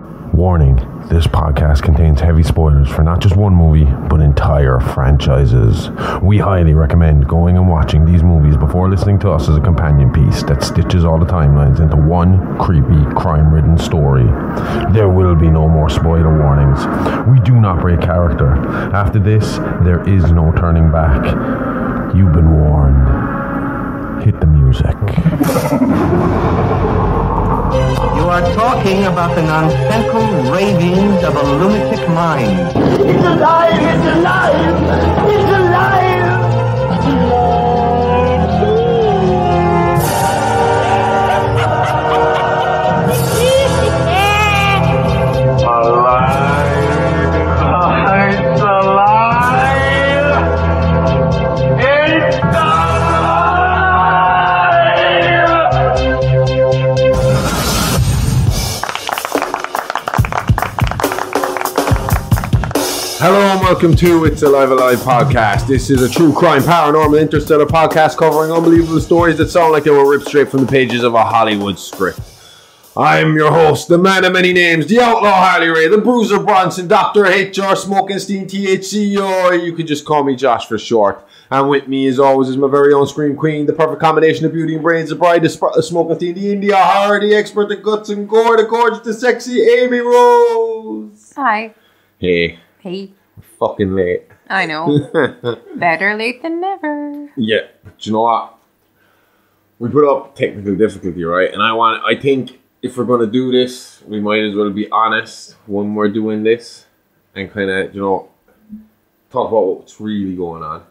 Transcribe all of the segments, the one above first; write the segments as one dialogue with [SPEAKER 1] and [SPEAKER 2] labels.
[SPEAKER 1] Warning, this podcast contains heavy spoilers for not just one movie, but entire franchises. We highly recommend going and watching these movies before listening to us as a companion piece that stitches all the timelines into one creepy, crime-ridden story. There will be no more spoiler warnings. We do not break character. After this, there is no turning back. You've been warned. Hit the music.
[SPEAKER 2] You are talking about the nonsensical ravings of a lunatic mind.
[SPEAKER 3] It's alive! It's alive! It's alive!
[SPEAKER 1] Hello and welcome to It's Alive podcast. This is a true crime, paranormal, interstellar podcast covering unbelievable stories that sound like they were ripped straight from the pages of a Hollywood script. I'm your host, the man of many names, the outlaw Harley Ray, the bruiser Bronson, Dr. HR Smokenstein, THC, or you can just call me Josh for short. And with me, as always, is my very own scream queen, the perfect combination of beauty and brains, the bride, the Smokenstein, the India horror, the expert, the guts and gore, the gorgeous, the sexy Amy Rose.
[SPEAKER 4] Hi.
[SPEAKER 1] Hey.
[SPEAKER 4] Hey.
[SPEAKER 1] Fucking late.
[SPEAKER 4] I know. Better late than never.
[SPEAKER 1] Yeah, but you know what? We put up technical difficulty, right? And I think if we're going to do this, we might as well be honest when we're doing this and kind of, talk about what's really going on.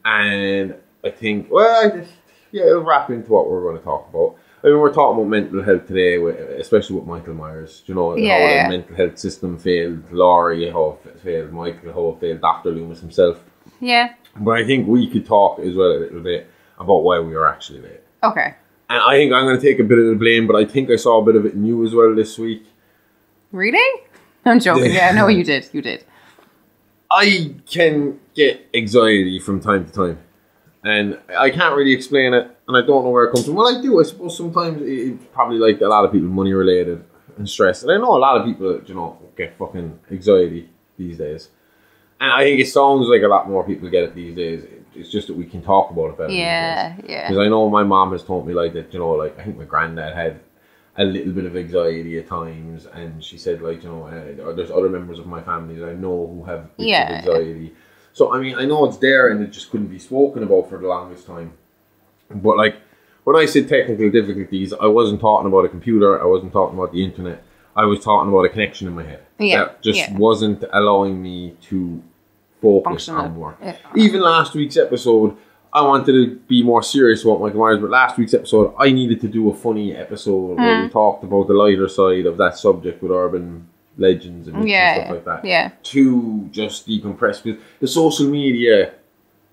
[SPEAKER 1] And I think, it'll wrap into what we're going to talk about. I mean, we're talking about mental health today, especially with Michael Myers. How the mental health system failed Laurie, how it failed Michael, how it failed Dr. Loomis himself.
[SPEAKER 4] Yeah.
[SPEAKER 1] But I think we could talk as well a little bit about why we were actually late.
[SPEAKER 4] Okay.
[SPEAKER 1] And I think I'm going to take a bit of the blame, but I think I saw a bit of it in you as well this week.
[SPEAKER 4] Really? I'm joking. Yeah, no, you did. You did.
[SPEAKER 1] I can get anxiety from time to time. And I can't really explain it, and I don't know where it comes from. Well, I do. I suppose sometimes it's probably like a lot of people, money related and stress. And I know a lot of people, get fucking anxiety these days. And I think it sounds like a lot more people get it these days. It's just that we can talk about it better.
[SPEAKER 4] Yeah.
[SPEAKER 1] Because I know my mom has told me like that, I think my granddad had a little bit of anxiety at times. And she said there's other members of my family that I know who have anxiety. So, I mean, I know it's there and it just couldn't be spoken about for the longest time. But, when I said technical difficulties, I wasn't talking about a computer. I wasn't talking about the internet. I was talking about a connection in my head.
[SPEAKER 4] Yeah.
[SPEAKER 1] That just wasn't allowing me to focus on more. Yeah. Even last week's episode, I wanted to be more serious about Michael Myers. But last week's episode, I needed to do a funny episode where we talked about the lighter side of that subject with urban legends and stuff like that. Yeah. To just decompress, because the social media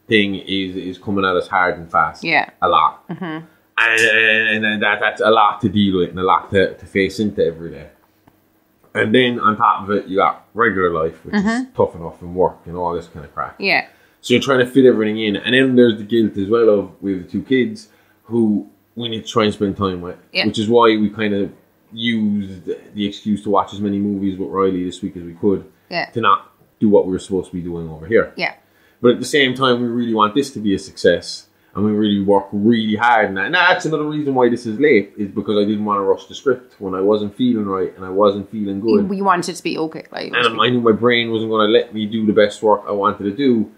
[SPEAKER 1] thing is coming at us hard and fast. Yeah. A lot. Mm-hmm. And that's a lot to deal with and a lot to face into every day. And then on top of it, you got regular life, which is tough enough, and work and all this kind of crap. Yeah. So you're trying to fit everything in. And then there's the guilt as well of we have the two kids who we need to try and spend time with. Yeah. Which is why we kind of used the excuse to watch as many movies with Riley this week as we could to not do what we were supposed to be doing over here. Yeah. But at the same time, we really want this to be a success and we really work really hard on that. And that's another reason why this is late, is because I didn't want to rush the script when I wasn't feeling right and I wasn't feeling good.
[SPEAKER 4] You wanted it to be okay.
[SPEAKER 1] And I knew my brain wasn't going to let me do the best work I wanted to do.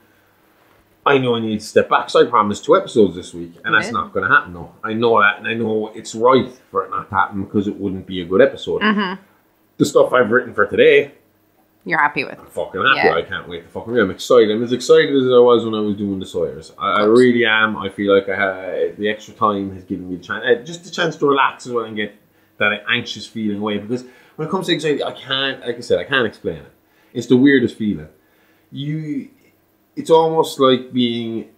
[SPEAKER 1] I know I need to step back, so I promised 2 episodes this week, and that's not going to happen, though. I know that, and I know it's right for it not to happen because it wouldn't be a good episode. Mm-hmm. The stuff I've written for today,
[SPEAKER 4] you're happy with.
[SPEAKER 1] I'm fucking happy. Yeah. I can't wait to fucking read. I'm excited. I'm as excited as I was when I was doing the Sawyers. I really am. I feel like the extra time has given me the chance, just the chance to relax as well and get that anxious feeling away. Because when it comes to anxiety, I can't explain it. It's the weirdest feeling. It's almost like being,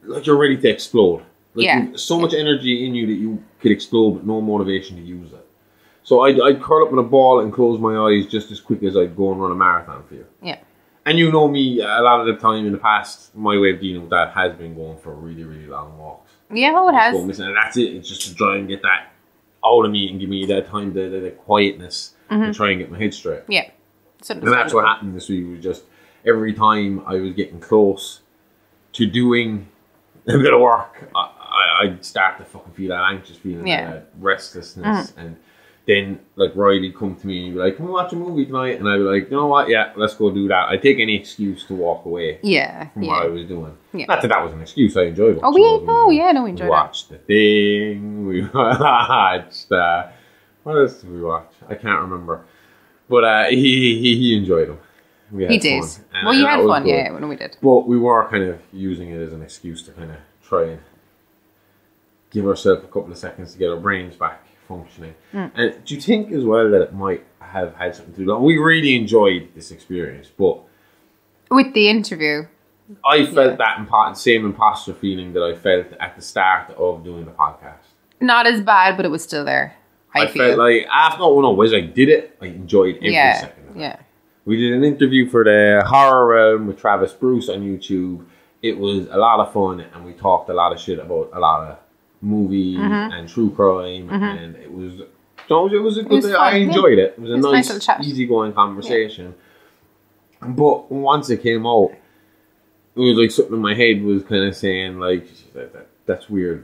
[SPEAKER 1] like you're ready to explode. Like you've so much energy in you that you could explode, but no motivation to use it. So I'd curl up in a ball and close my eyes just as quick as I'd go and run a marathon for you. Yeah. And you know me, a lot of the time in the past, my way of dealing with that has been going for really, really long walks.
[SPEAKER 4] Yeah, it has.
[SPEAKER 1] And that's it. It's just to try and get that out of me and give me that time, the quietness to try and get my head straight.
[SPEAKER 4] Yeah.
[SPEAKER 1] And that's what happened this week. Was just every time I was getting close to doing a bit of work, I'd start to fucking feel that anxious feeling, that restlessness. And then, like, Riley'd come to me and he'd be like, "Can we watch a movie tonight?" And I'd be like, "You know what? Yeah, let's go do that." I'd take any excuse to walk away from what I was doing. Yeah. Not that was an excuse. I enjoyed it.
[SPEAKER 4] We enjoyed it.
[SPEAKER 1] We watched The Thing. We watched... what else did we watch? I can't remember. But he enjoyed them.
[SPEAKER 4] He did. Well, you had fun, when we did.
[SPEAKER 1] But we were kind of using it as an excuse to kind of try and give ourselves a couple of seconds to get our brains back functioning. And do you think as well that it might have had something to do? We really enjoyed this experience, but
[SPEAKER 4] with the interview,
[SPEAKER 1] I felt that same imposter feeling that I felt at the start of doing the podcast. Not
[SPEAKER 4] as bad, but it was still there. I
[SPEAKER 1] felt like after I did it, I enjoyed every second of it. Yeah. We did an interview for the Horror Realm with Travis Bruce on YouTube. It was a lot of fun, and we talked a lot of shit about a lot of movies and true crime, and it was a good day. I enjoyed it. It was a nice easygoing conversation. Yeah. But once it came out, it was like something in my head was kind of saying like, that's weird.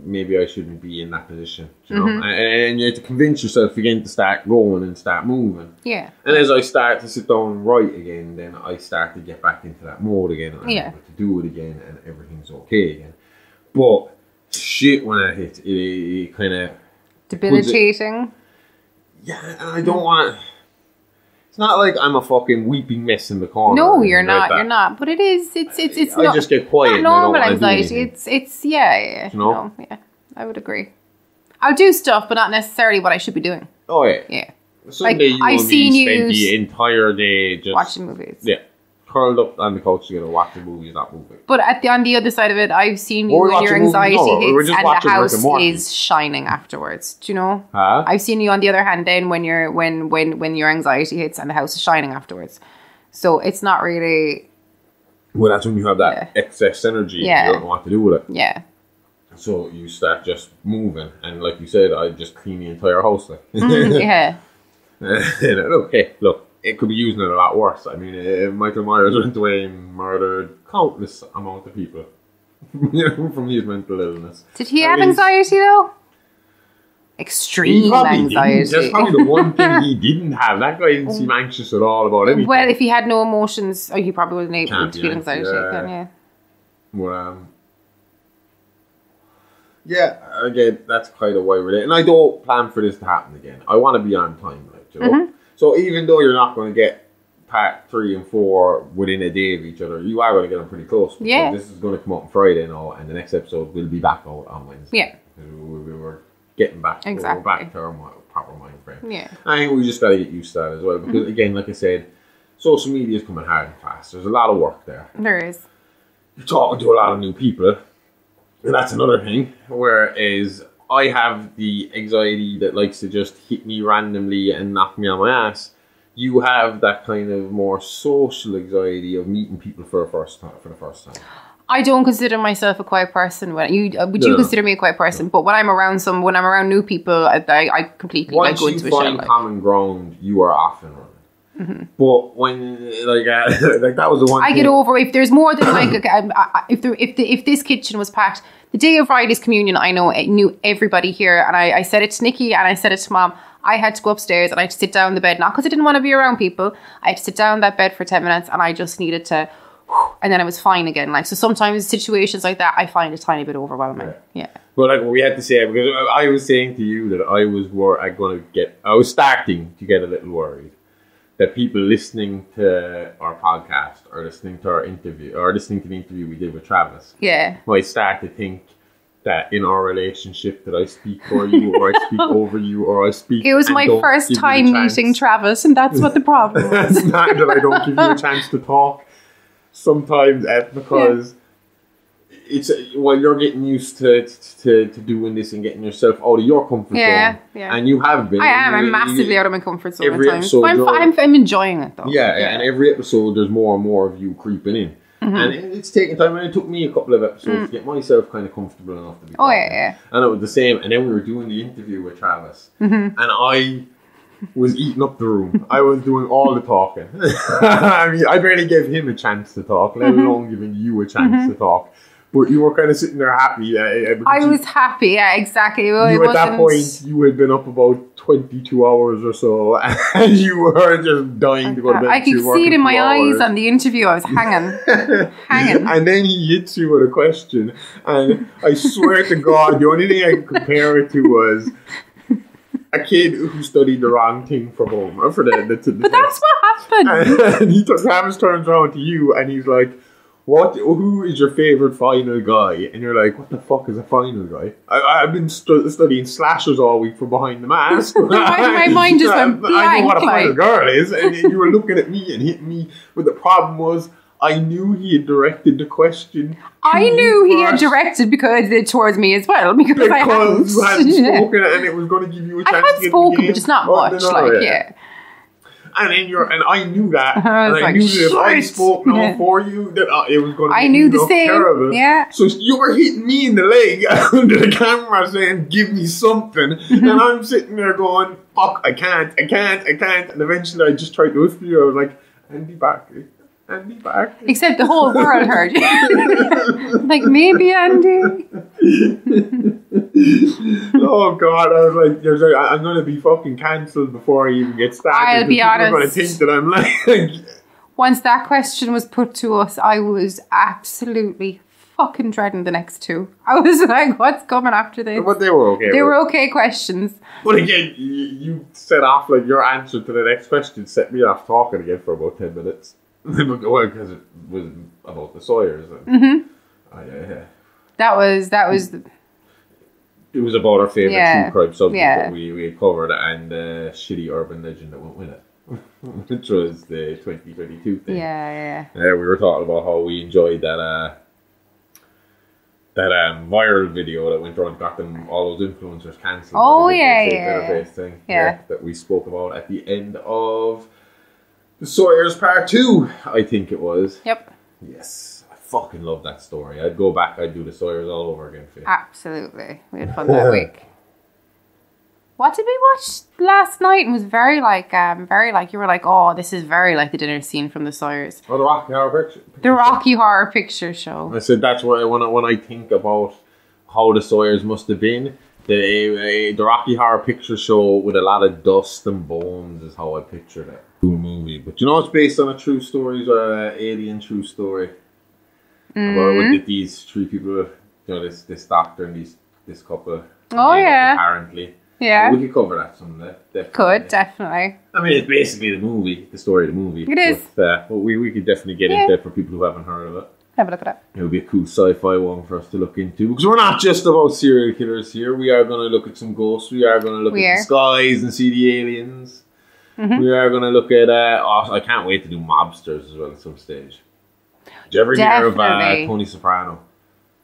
[SPEAKER 1] Maybe I shouldn't be in that position, you know. And you have to convince yourself again to start going and start moving. Yeah. And as I start to sit down and write again, then I start to get back into that mode again, and I'm able to do it again, and everything's okay again. But shit, when it hits, it kind of
[SPEAKER 4] debilitating.
[SPEAKER 1] And I don't want to. It's not like I'm a fucking weeping mess in the corner.
[SPEAKER 4] No, you're not. You're not. But it is. It's
[SPEAKER 1] I just get quiet.
[SPEAKER 4] Not normal anxiety. It's yeah. You know? No, yeah. I would agree. I'll do stuff, but not necessarily what I should be doing.
[SPEAKER 1] Oh yeah.
[SPEAKER 4] Yeah.
[SPEAKER 1] Sunday, like, I've seen you spend the entire day just
[SPEAKER 4] watching movies.
[SPEAKER 1] Yeah. Curled up on the couch together, watching movies, not moving.
[SPEAKER 4] But on the other side of it, I've seen you when your anxiety hits and the house is shining afterwards. Do you know?
[SPEAKER 1] Huh?
[SPEAKER 4] I've seen you on the other hand then when your anxiety hits and the house is shining afterwards. So it's not really.
[SPEAKER 1] Well, that's when you have that excess energy. Yeah. You don't know what to do with it.
[SPEAKER 4] Yeah.
[SPEAKER 1] So you start just moving, and like you said, I just clean the entire house. Like.
[SPEAKER 4] Yeah.
[SPEAKER 1] Look. It could be using it a lot worse. I mean, Michael Myers went away and murdered countless amount of people from his mental illness.
[SPEAKER 4] Did he have anxiety though? Extreme anxiety.
[SPEAKER 1] That's probably the one thing he didn't have. That guy didn't seem anxious at all about anything.
[SPEAKER 4] Well, if he had no emotions, he probably wasn't able to feel anxiety.
[SPEAKER 1] Well, again, that's kind of why we're there. And I don't plan for this to happen again. I want to be on time, like, you know. So even though you're not going to get part 3 and 4 within a day of each other, you are going to get them pretty close. Yeah. This is going to come out on Friday now, and the next episode will be back out on Wednesday.
[SPEAKER 4] Yeah.
[SPEAKER 1] We were getting back. Exactly. We're back to our proper mind frame.
[SPEAKER 4] Yeah.
[SPEAKER 1] I think we just got to get used to that as well. Because again, like I said, social media is coming hard and fast. There's a lot of work there.
[SPEAKER 4] There is.
[SPEAKER 1] You're talking to a lot of new people. And that's another thing. Whereas I have the anxiety that likes to just hit me randomly and knock me on my ass. You have that kind of more social anxiety of meeting people for the first time.
[SPEAKER 4] I don't consider myself a quiet person. Would you consider me a quiet person? But when I'm around new people, I completely go into a shell.
[SPEAKER 1] Once you find common ground, you are off and running. But when like that was the one.
[SPEAKER 4] I get over if there's more than like if this kitchen was packed. The day of Riley's communion, I knew everybody here, and I said it to Nikki and I said it to Mom. I had to go upstairs and I had to sit down in the bed, not because I didn't want to be around people. I had to sit down in that bed for 10 minutes, and I just needed to, and then I was fine again. Like, so sometimes situations like that, I find a tiny bit overwhelming. Yeah.
[SPEAKER 1] But like we had to say, because I was saying to you that I was starting to get a little worried that people listening to our podcast or listening to our interview or listening to the interview we did with Travis, might start to think that in our relationship that I speak for you or I speak over you or I speak.
[SPEAKER 4] It was my first time meeting Travis, and that's what the problem was.
[SPEAKER 1] It's not that I don't give you a chance to talk sometimes, because it's while you're getting used to doing this and getting yourself out of your comfort zone. Yeah. And you have been.
[SPEAKER 4] I'm massively out of my comfort zone at times. But I'm enjoying it though.
[SPEAKER 1] Yeah, and every episode there's more and more of you creeping in. And it's taken time, and it took me a couple of episodes to get myself kind of comfortable enough to be talking. And it was the same. And then we were doing the interview with Travis, and I was eating up the room. I was doing all the talking. I mean, I barely gave him a chance to talk, let alone giving you a chance to talk. But you were kind of sitting there happy.
[SPEAKER 4] I was happy, yeah, exactly. Well,
[SPEAKER 1] at that point, you had been up about 22 hours or so, and you were just dying to go to bed.
[SPEAKER 4] I could see it in my eyes on the interview. I was hanging.
[SPEAKER 1] And then he hits you with a question, and I swear to God, the only thing I could compare it to was a kid who studied the wrong thing for home. But that's
[SPEAKER 4] what happened.
[SPEAKER 1] And Travis turns around to you, and he's like, who is your favourite final guy? And you're like, what the fuck is a final guy? I've been studying slashers all week from Behind the Mask.
[SPEAKER 4] My mind just went blank.
[SPEAKER 1] I know what a final girl is. And you were looking at me and hitting me. But the problem was, I knew he had directed the question.
[SPEAKER 4] I knew he had directed towards me as well. Because I hadn't
[SPEAKER 1] spoken and it was going to give you a chance to get
[SPEAKER 4] I had spoken, but just not much.
[SPEAKER 1] And I knew that. I knew that if I spoke now for you, that it was going to be
[SPEAKER 4] the same.
[SPEAKER 1] Terrible.
[SPEAKER 4] Yeah.
[SPEAKER 1] So you were hitting me in the leg under the camera saying, give me something. And I'm sitting there going, fuck, I can't. And eventually I just tried to whisper you. I was like, Andy Barkley.
[SPEAKER 4] Except the whole world heard you. Like, maybe Andy.
[SPEAKER 1] Oh God, I was like, I'm going to be fucking cancelled before I even get started.
[SPEAKER 4] I'll be honest.
[SPEAKER 1] People are going to think that I'm like...
[SPEAKER 4] Once that question was put to us, I was absolutely fucking dreading the next two. I was like, what's coming after this?
[SPEAKER 1] But they were okay.
[SPEAKER 4] They were okay questions.
[SPEAKER 1] But again, you set off, like, your answer to the next question set me off talking again for about 10 minutes. Well, because it was about the Sawyers.
[SPEAKER 4] That was.
[SPEAKER 1] It was about our favourite true crime subject that we had covered, and the shitty urban legend that went with it, which was the 2022 thing.
[SPEAKER 4] Yeah.
[SPEAKER 1] We were talking about how we enjoyed that viral video that went around, got them all those influencers cancelled.
[SPEAKER 4] Oh yeah.
[SPEAKER 1] Thing. That we spoke about at the end of The Sawyers Part 2, I think it was.
[SPEAKER 4] Yep.
[SPEAKER 1] Yes. I fucking love that story. I'd go back, I'd do The Sawyers all over again for you.
[SPEAKER 4] Absolutely. We had fun that week. What did we watch last night? It was very you were like, oh, this is very like the dinner scene from The Sawyers.
[SPEAKER 1] Oh, the Rocky Horror Picture Show.
[SPEAKER 4] The Rocky Horror Picture Show.
[SPEAKER 1] I said that's what when I think about how The Sawyers must have been. The Rocky Horror Picture Show with a lot of dust and bones is how I pictured it. Cool movie, but you know it's based on a true story, or an alien true story about with these three people. You know, this doctor and this couple.
[SPEAKER 4] Oh yeah,
[SPEAKER 1] apparently.
[SPEAKER 4] Yeah,
[SPEAKER 1] but we could cover that someday.
[SPEAKER 4] Definitely.
[SPEAKER 1] I mean, it's basically the story of the movie.
[SPEAKER 4] It is.
[SPEAKER 1] But we could definitely get into it for people who haven't heard of it.
[SPEAKER 4] Have a look at it.
[SPEAKER 1] It would be a cool sci-fi one for us to look into, because we're not just about serial killers here. We are going to look at some ghosts. We are going to look at the skies and see the aliens. We are going to look at... I can't wait to do mobsters as well at some stage. Did you ever hear of Tony Soprano?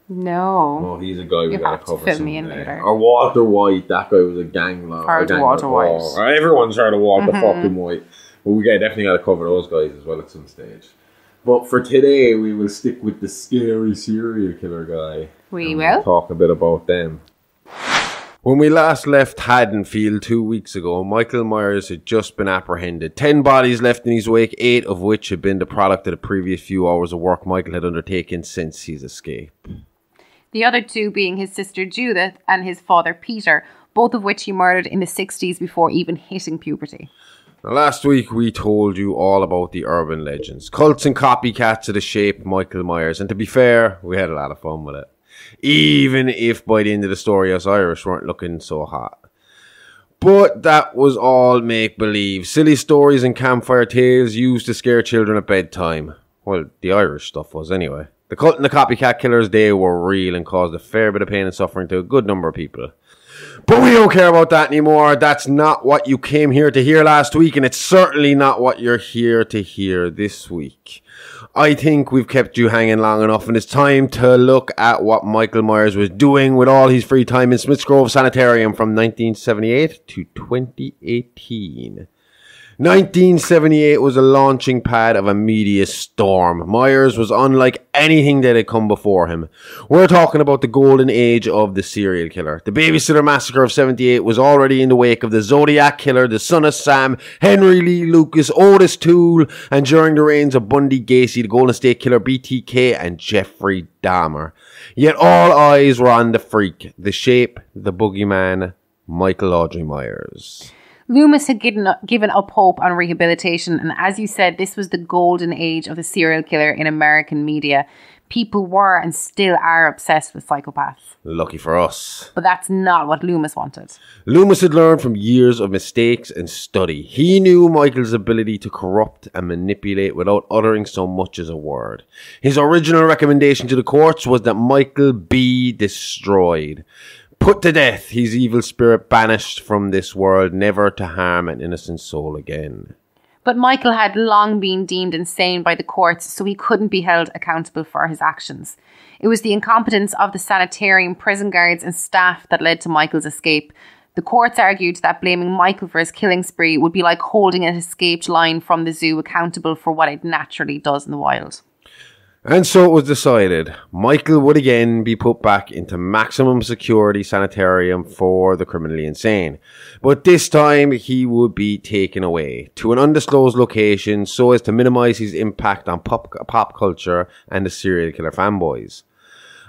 [SPEAKER 4] No.
[SPEAKER 1] Oh, he's a guy we got to cover
[SPEAKER 4] fill me in later.
[SPEAKER 1] Or Walter White. That guy was a gang lord.
[SPEAKER 4] Heard of Walter White.
[SPEAKER 1] Everyone's heard of Walter fucking White. But we definitely got to cover those guys as well at some stage. But for today, we will stick with the scary serial killer guy.
[SPEAKER 4] We will.
[SPEAKER 1] Talk a bit about them. When we last left Haddonfield 2 weeks ago, Michael Myers had just been apprehended. 10 bodies left in his wake, 8 of which had been the product of the previous few hours of work Michael had undertaken since his escape.
[SPEAKER 4] The other two being his sister Judith and his father Peter, both of which he murdered in the 60s before even hitting puberty.
[SPEAKER 1] Now, last week we told you all about the urban legends, cults and copycats of the Shape Michael Myers, and to be fair, we had a lot of fun with it. Even if by the end of the story us Irish weren't looking so hot. But that was all make-believe. Silly stories and campfire tales used to scare children at bedtime. Well, the Irish stuff was anyway. The cult and the copycat killers, they were real and caused a fair bit of pain and suffering to a good number of people. But we don't care about that anymore. That's not what you came here to hear last week, and it's certainly not what you're here to hear this week. I think we've kept you hanging long enough, and it's time to look at what Michael Myers was doing with all his free time in Smiths Grove Sanitarium from 1978 to 2018. 1978 was a launching pad of a media storm. Myers was unlike anything that had come before him. We're talking about the golden age of the serial killer. The Babysitter Massacre of 78 was already in the wake of the Zodiac Killer, the Son of Sam, Henry Lee Lucas, Otis Toole, and during the reigns of Bundy Gacy, the Golden State Killer, BTK, and Jeffrey Dahmer. Yet all eyes were on the freak, the Shape, the Boogeyman, Michael Audrey Myers.
[SPEAKER 4] Loomis had given up hope on rehabilitation, and as you said, this was the golden age of the serial killer in American media. People were and still are obsessed with psychopaths.
[SPEAKER 1] Lucky for us.
[SPEAKER 4] But that's not what Loomis wanted.
[SPEAKER 1] Loomis had learned from years of mistakes and study. He knew Michael's ability to corrupt and manipulate without uttering so much as a word. His original recommendation to the courts was that Michael be destroyed. Put to death, his evil spirit banished from this world, never to harm an innocent soul again.
[SPEAKER 4] But Michael had long been deemed insane by the courts, so he couldn't be held accountable for his actions. It was the incompetence of the sanitarium, prison guards and staff that led to Michael's escape. The courts argued that blaming Michael for his killing spree would be like holding an escaped lion from the zoo accountable for what it naturally does in the wild.
[SPEAKER 1] And so it was decided. Michael would again be put back into maximum security sanitarium for the criminally insane. But this time he would be taken away to an undisclosed location so as to minimize his impact on pop culture and the serial killer fanboys.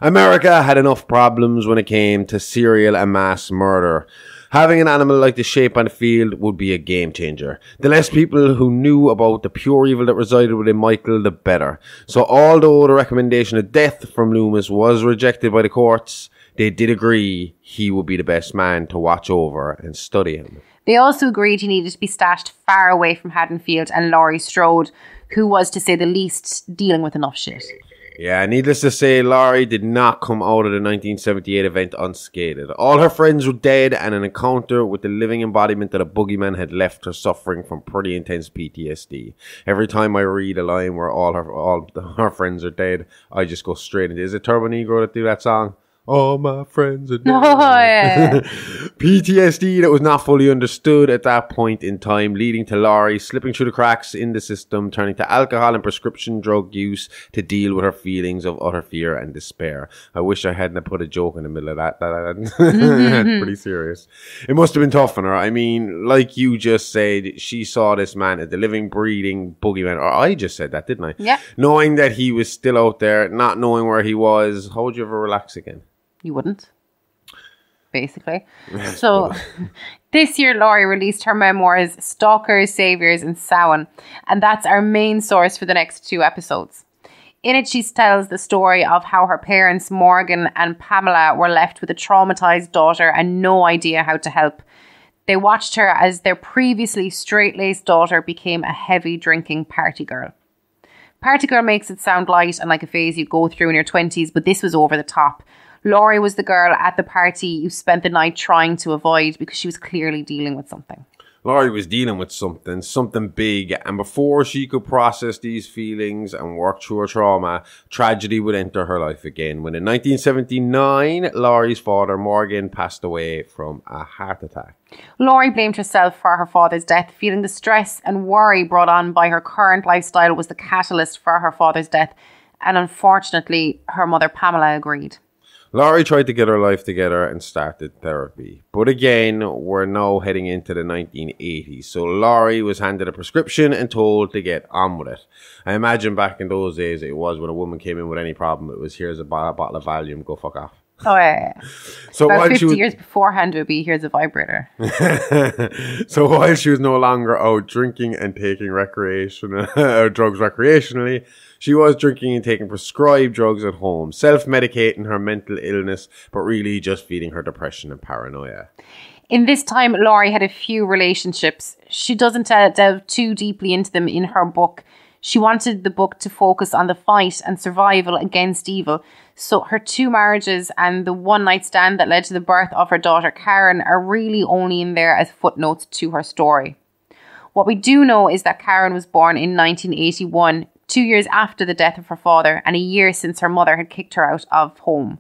[SPEAKER 1] America had enough problems when it came to serial and mass murder. Having an animal like the Shape on the field would be a game changer. The less people who knew about the pure evil that resided within Michael, the better. So although the recommendation of death from Loomis was rejected by the courts, they did agree he would be the best man to watch over and study him.
[SPEAKER 4] They also agreed he needed to be stashed far away from Haddonfield and Laurie Strode, who was, to say the least, dealing with enough shit.
[SPEAKER 1] Yeah, needless to say, Laurie did not come out of the 1978 event unscathed. All her friends were dead, and an encounter with the living embodiment of the boogeyman had left her suffering from pretty intense PTSD. Every time I read a line where all her friends are dead, I just go straight into, is it Turbo Negro that do that song? All my friends are dead.
[SPEAKER 4] Oh, yeah.
[SPEAKER 1] PTSD that was not fully understood at that point in time, leading to Laurie slipping through the cracks in the system, turning to alcohol and prescription drug use to deal with her feelings of utter fear and despair. I wish I hadn't put a joke in the middle of that. That's pretty serious. It must have been tough on her. I mean, like you just said, she saw this man as the living, breathing boogeyman. Or I just said that, didn't I?
[SPEAKER 4] Yeah.
[SPEAKER 1] Knowing that he was still out there, not knowing where he was, how would you ever relax again?
[SPEAKER 4] You wouldn't, basically. So this year, Laurie released her memoirs, Stalkers, Saviors and Samhain, and that's our main source for the next 2 episodes. In it, she tells the story of how her parents, Morgan and Pamela, were left with a traumatized daughter and no idea how to help. They watched her as their previously straight-laced daughter became a heavy drinking party girl. Party girl makes it sound light and like a phase you'd go through in your 20s, but this was over the top. Laurie was the girl at the party you spent the night trying to avoid because she was clearly dealing with something.
[SPEAKER 1] Laurie was dealing with something big, and before she could process these feelings and work through her trauma, tragedy would enter her life again. When in 1979, Laurie's father, Morgan, passed away from a heart attack. Laurie
[SPEAKER 4] blamed herself for her father's death, feeling the stress and worry brought on by her current lifestyle was the catalyst for her father's death, and unfortunately, her mother Pamela agreed.
[SPEAKER 1] Laurie tried to get her life together and started therapy. But again, we're now heading into the 1980s. So Laurie was handed a prescription and told to get on with it. I imagine back in those days, it was when a woman came in with any problem, it was, here's a bottle of Valium, go fuck off.
[SPEAKER 4] Oh, yeah.
[SPEAKER 1] So
[SPEAKER 4] about 50 years beforehand, it would be, here's a vibrator.
[SPEAKER 1] So while she was no longer out drinking and taking drugs recreationally, she was drinking and taking prescribed drugs at home, self-medicating her mental illness, but really just feeding her depression and paranoia.
[SPEAKER 4] In this time, Laurie had a few relationships. She doesn't delve too deeply into them in her book. She wanted the book to focus on the fight and survival against evil. So her 2 marriages and the one-night stand that led to the birth of her daughter Karen are really only in there as footnotes to her story. What we do know is that Karen was born in 1981, 2 years after the death of her father and a year since her mother had kicked her out of home.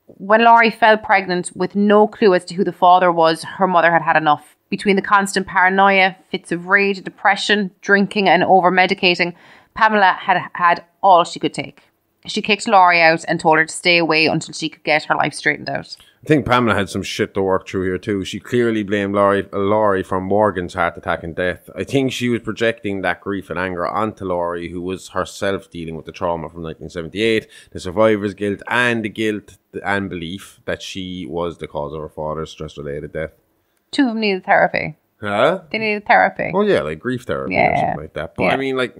[SPEAKER 4] When Laurie fell pregnant with no clue as to who the father was, her mother had had enough. Between the constant paranoia, fits of rage, depression, drinking and over-medicating, Pamela had had all she could take. She kicked Laurie out and told her to stay away until she could get her life straightened out.
[SPEAKER 1] I think Pamela had some shit to work through here too. She clearly blamed Laurie for Morgan's heart attack and death. I think she was projecting that grief and anger onto Laurie, who was herself dealing with the trauma from 1978, the survivor's guilt, and the guilt and belief that she was the cause of her father's stress-related death.
[SPEAKER 4] Two of them needed therapy.
[SPEAKER 1] Huh?
[SPEAKER 4] They needed therapy.
[SPEAKER 1] Oh yeah, like grief therapy or something like that. But I mean, like,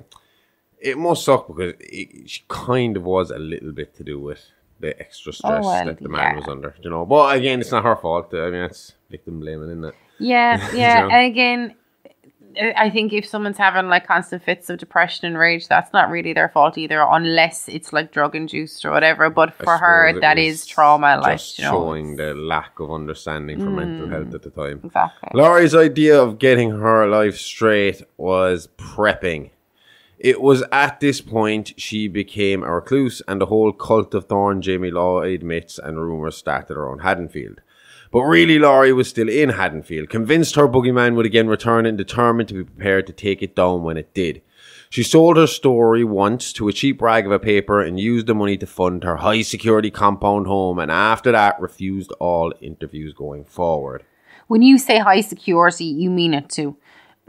[SPEAKER 1] it must suck because she kind of was a little bit to do with the extra stress that the man was under, you know. But again, it's not her fault. I mean, it's victim blaming, isn't it?
[SPEAKER 4] Yeah, yeah. You know? And again, I think if someone's having like constant fits of depression and rage, that's not really their fault either, unless it's like drug induced or whatever. But for her, that is trauma. Like, you know,
[SPEAKER 1] showing the lack of understanding for mental health at the time.
[SPEAKER 4] Exactly.
[SPEAKER 1] Laurie's idea of getting her life straight was prepping. It was at this point she became a recluse, and the whole cult of Thorne Jamie Lloyd myths and rumours started around Haddonfield. But really, Laurie was still in Haddonfield, convinced her boogeyman would again return and determined to be prepared to take it down when it did. She sold her story once to a cheap rag of a paper and used the money to fund her high-security compound home, and after that refused all interviews going forward.
[SPEAKER 4] When you say high security, you mean it too.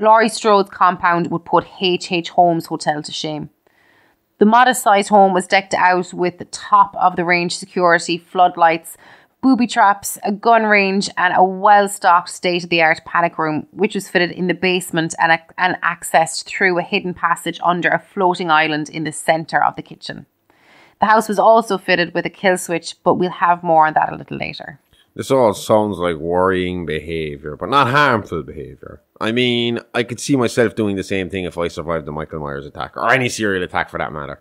[SPEAKER 4] Laurie Strode's compound would put H.H. Holmes Hotel to shame. The modest-sized home was decked out with the top-of-the-range security, floodlights, booby traps, a gun range and a well-stocked state-of-the-art panic room, which was fitted in the basement and accessed through a hidden passage under a floating island in the centre of the kitchen. The house was also fitted with a kill switch, but we'll have more on that a little later.
[SPEAKER 1] This all sounds like worrying behaviour, but not harmful behaviour. I mean, I could see myself doing the same thing if I survived the Michael Myers attack, or any serial attack for that matter.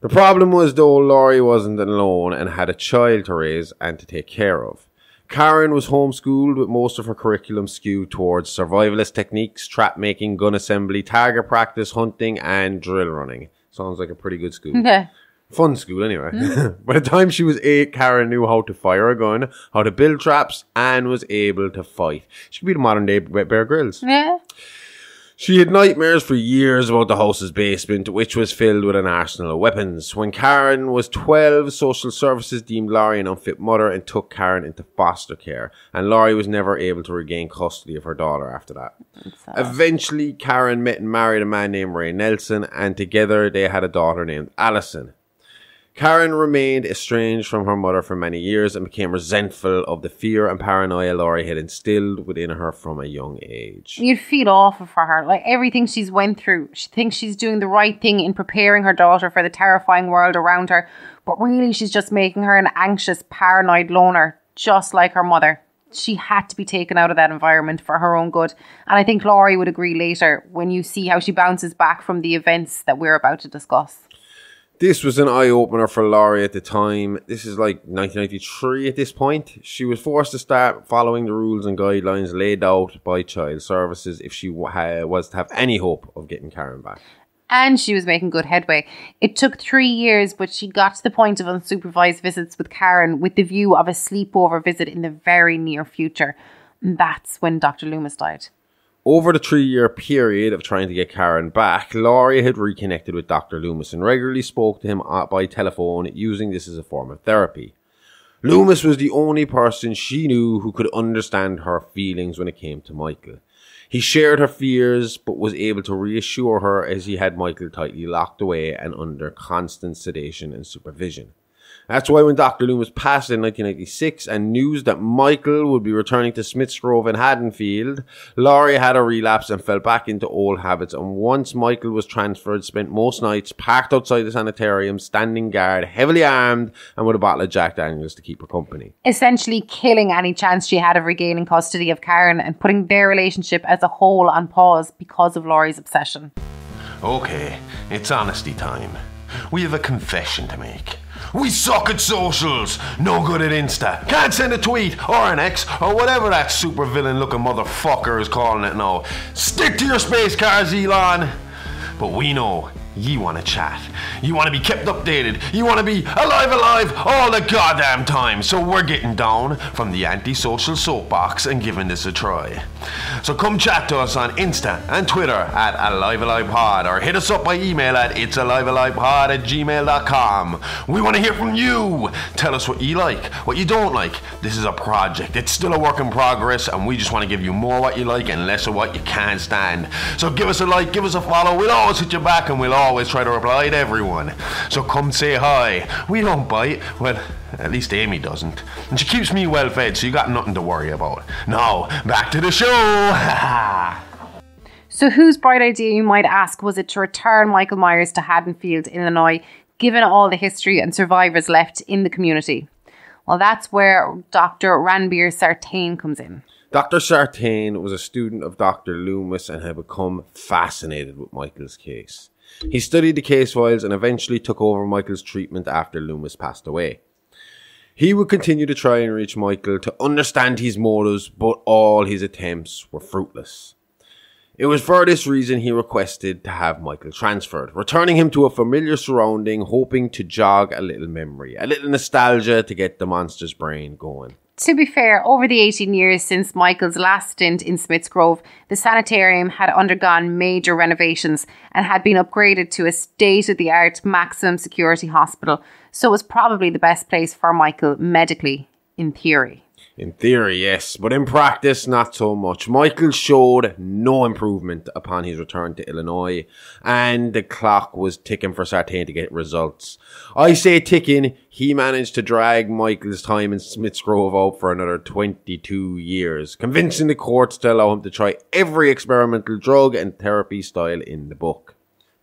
[SPEAKER 1] The problem was, though, Laurie wasn't alone and had a child to raise and to take care of. Karen was homeschooled with most of her curriculum skewed towards survivalist techniques, trap making, gun assembly, target practice, hunting and drill running. Sounds like a pretty good school.
[SPEAKER 4] Yeah.
[SPEAKER 1] Fun school anyway. By the time she was 8, Karen knew how to fire a gun, how to build traps, and was able to fight. She could be the modern day Bear Grylls.
[SPEAKER 4] Yeah.
[SPEAKER 1] She had nightmares for years about the house's basement, which was filled with an arsenal of weapons. When Karen was 12, social services deemed Laurie an unfit mother and took Karen into foster care. And Laurie was never able to regain custody of her daughter after that. Eventually, Karen met and married a man named Ray Nelson, and together they had a daughter named Allison. Karen remained estranged from her mother for many years and became resentful of the fear and paranoia Laurie had instilled within her from a young age.
[SPEAKER 4] You'd feel awful for her. Like, everything she's went through, she thinks she's doing the right thing in preparing her daughter for the terrifying world around her, but really she's just making her an anxious, paranoid loner, just like her mother. She had to be taken out of that environment for her own good. And I think Laurie would agree later when you see how she bounces back from the events that we're about to discuss.
[SPEAKER 1] This was an eye-opener for Laurie at the time. This is like 1993 at this point. She was forced to start following the rules and guidelines laid out by child services if she was to have any hope of getting Karen back.
[SPEAKER 4] And she was making good headway. It took 3 years, but she got to the point of unsupervised visits with Karen with the view of a sleepover visit in the very near future. And that's when Dr. Loomis died.
[SPEAKER 1] Over the 3-year period of trying to get Karen back, Laurie had reconnected with Dr. Loomis and regularly spoke to him by telephone, using this as a form of therapy. Loomis was the only person she knew who could understand her feelings when it came to Michael. He shared her fears, but was able to reassure her as he had Michael tightly locked away and under constant sedation and supervision. That's why when Dr. Loomis passed in 1996 and news that Michael would be returning to Smith's Grove in Haddonfield, Laurie had a relapse and fell back into old habits, and once Michael was transferred, spent most nights parked outside the sanitarium, standing guard, heavily armed, and with a bottle of Jack Daniels to keep her company. Essentially killing any chance she had of regaining custody of Karen and putting their relationship as a whole on pause because of Laurie's obsession.
[SPEAKER 5] Okay, it's honesty time. We have a confession to make. We suck at socials, no good at Insta, can't send a tweet or an X or whatever that super villain looking motherfucker is calling it now. Stick to your space cars, Elon. But we know you want to chat. You want to be kept updated. You want to be alive all the goddamn time. So we're getting down from the antisocial soapbox and giving this a try. So come chat to us on Insta and Twitter at AliveAlivePod, or hit us up by email at itsalivealivepod@gmail.com. We want to hear from you. Tell us what you like, what you don't like. This is a project. It's still a work in progress, and we just want to give you more what you like and less of what you can't stand. So give us a like, give us a follow. We'll always hit you back, and we'll always try to reply to everyone. So come say hi. We don't bite. Well, at least Amy doesn't. And she keeps me well fed, so you got nothing to worry about. Now, back to the show.
[SPEAKER 4] So whose bright idea, you might ask, was it to return Michael Myers to Haddonfield, Illinois, given all the history and survivors left in the community? Well, that's where Dr. Ranbir Sartain comes in.
[SPEAKER 1] Dr. Sartain was a student of Dr. Loomis and had become fascinated with Michael's case. He studied the case files and eventually took over Michael's treatment after Loomis passed away. He would continue to try and reach Michael to understand his motives, but all his attempts were fruitless. It was for this reason he requested to have Michael transferred, returning him to a familiar surrounding, hoping to jog a little memory, a little nostalgia to get the monster's brain going.
[SPEAKER 4] To be fair, over the 18 years since Michael's last stint in Smith's Grove, the sanitarium had undergone major renovations and had been upgraded to a state-of-the-art maximum security hospital, so it was probably the best place for Michael medically, in theory.
[SPEAKER 1] In theory, yes, but in practice, not so much. Michael showed no improvement upon his return to Illinois, and the clock was ticking for Sartain to get results. I say ticking, he managed to drag Michael's time in Smith's Grove out for another 22 years, convincing the courts to allow him to try every experimental drug and therapy style in the book.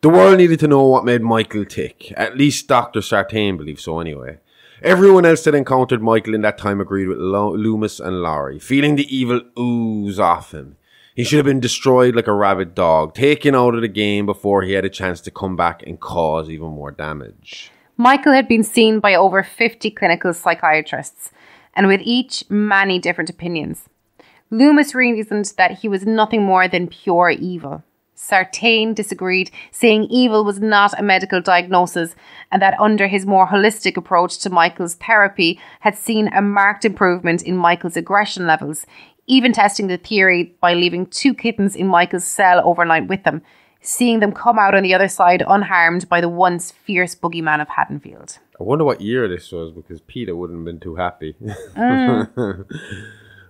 [SPEAKER 1] The world needed to know what made Michael tick. At least Dr. Sartain believed so anyway. Everyone else that encountered Michael in that time agreed with Loomis and Laurie, feeling the evil ooze off him. He should have been destroyed like a rabid dog, taken out of the game before he had a chance to come back and cause even more damage.
[SPEAKER 4] Michael had been seen by over 50 clinical psychiatrists, and with each many different opinions. Loomis reasoned that he was nothing more than pure evil. Sartain disagreed, saying evil was not a medical diagnosis and that under his more holistic approach to Michael's therapy had seen a marked improvement in Michael's aggression levels, even testing the theory by leaving 2 kittens in Michael's cell overnight with them, seeing them come out on the other side unharmed by the once fierce boogeyman of Haddonfield.
[SPEAKER 1] I wonder what year this was, because Peter wouldn't have been too happy.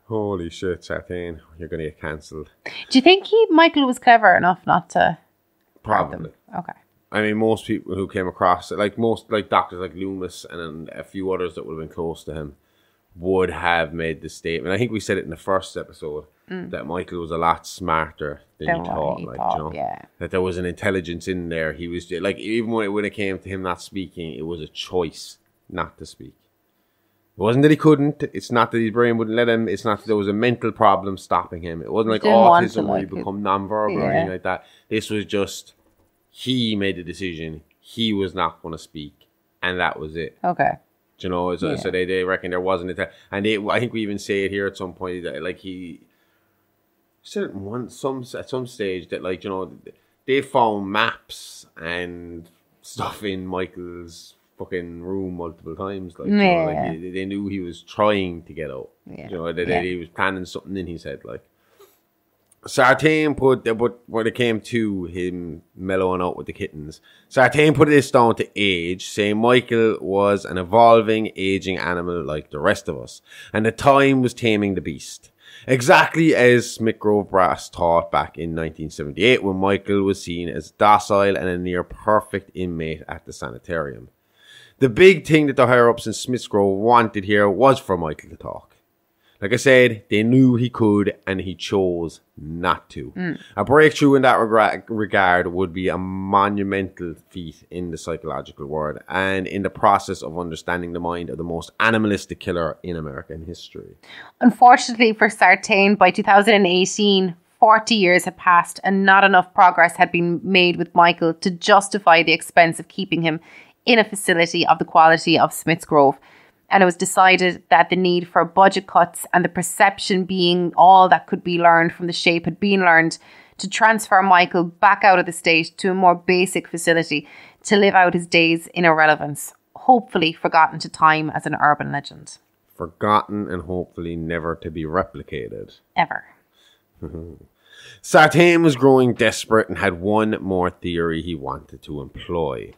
[SPEAKER 1] Holy shit, Sartain, you're going to get cancelled.
[SPEAKER 4] Do you think Michael was clever enough not to?
[SPEAKER 1] Probably.
[SPEAKER 4] Okay.
[SPEAKER 1] I mean, most people who came across it, like doctors like Loomis and a few others that would have been close to him, would have made the statement. I think we said it in the first episode that Michael was a lot smarter than you thought.
[SPEAKER 4] Yeah.
[SPEAKER 1] That there was an intelligence in there. He was like, even when it came to him not speaking, it was a choice not to speak. It wasn't that he couldn't. It's not that his brain wouldn't let him. It's not that there was a mental problem stopping him. It wasn't like autism where you become nonverbal or anything like that. This was just, he made the decision. He was not going to speak. And that was it.
[SPEAKER 4] Okay.
[SPEAKER 1] Do you know, so they reckon there wasn't a... And I think we even say it here at some point, that like he said it at some stage that, like, you know, they found maps and stuff in Michael's fucking room multiple times, like, you know, like they knew he was trying to get out. You know, he was planning something in his head, like. Sartain but when it came to him mellowing out with the kittens, Sartain put this down to age, saying Michael was an evolving, aging animal like the rest of us, and the time was taming the beast. Exactly as Smith Grove brass taught back in 1978, when Michael was seen as docile and a near-perfect inmate at the sanitarium. The big thing that the higher-ups in Smith Grove wanted here was for Michael to talk. Like I said, they knew he could, and he chose not to. A breakthrough in that regard would be a monumental feat in the psychological world, and in the process of understanding the mind of the most animalistic killer in American history.
[SPEAKER 4] Unfortunately for Sartain, by 2018, 40 years had passed, and not enough progress had been made with Michael to justify the expense of keeping him in a facility of the quality of Smith's Grove. and it was decided that the need for budget cuts and the perception being all that could be learned from the Shape had been learned, to transfer Micheal back out of the state to a more basic facility to live out his days in irrelevance, hopefully forgotten to time as an urban legend.
[SPEAKER 1] Forgotten and hopefully never to be replicated.
[SPEAKER 4] Ever.
[SPEAKER 1] Sartain was growing desperate and had one more theory he wanted to employ.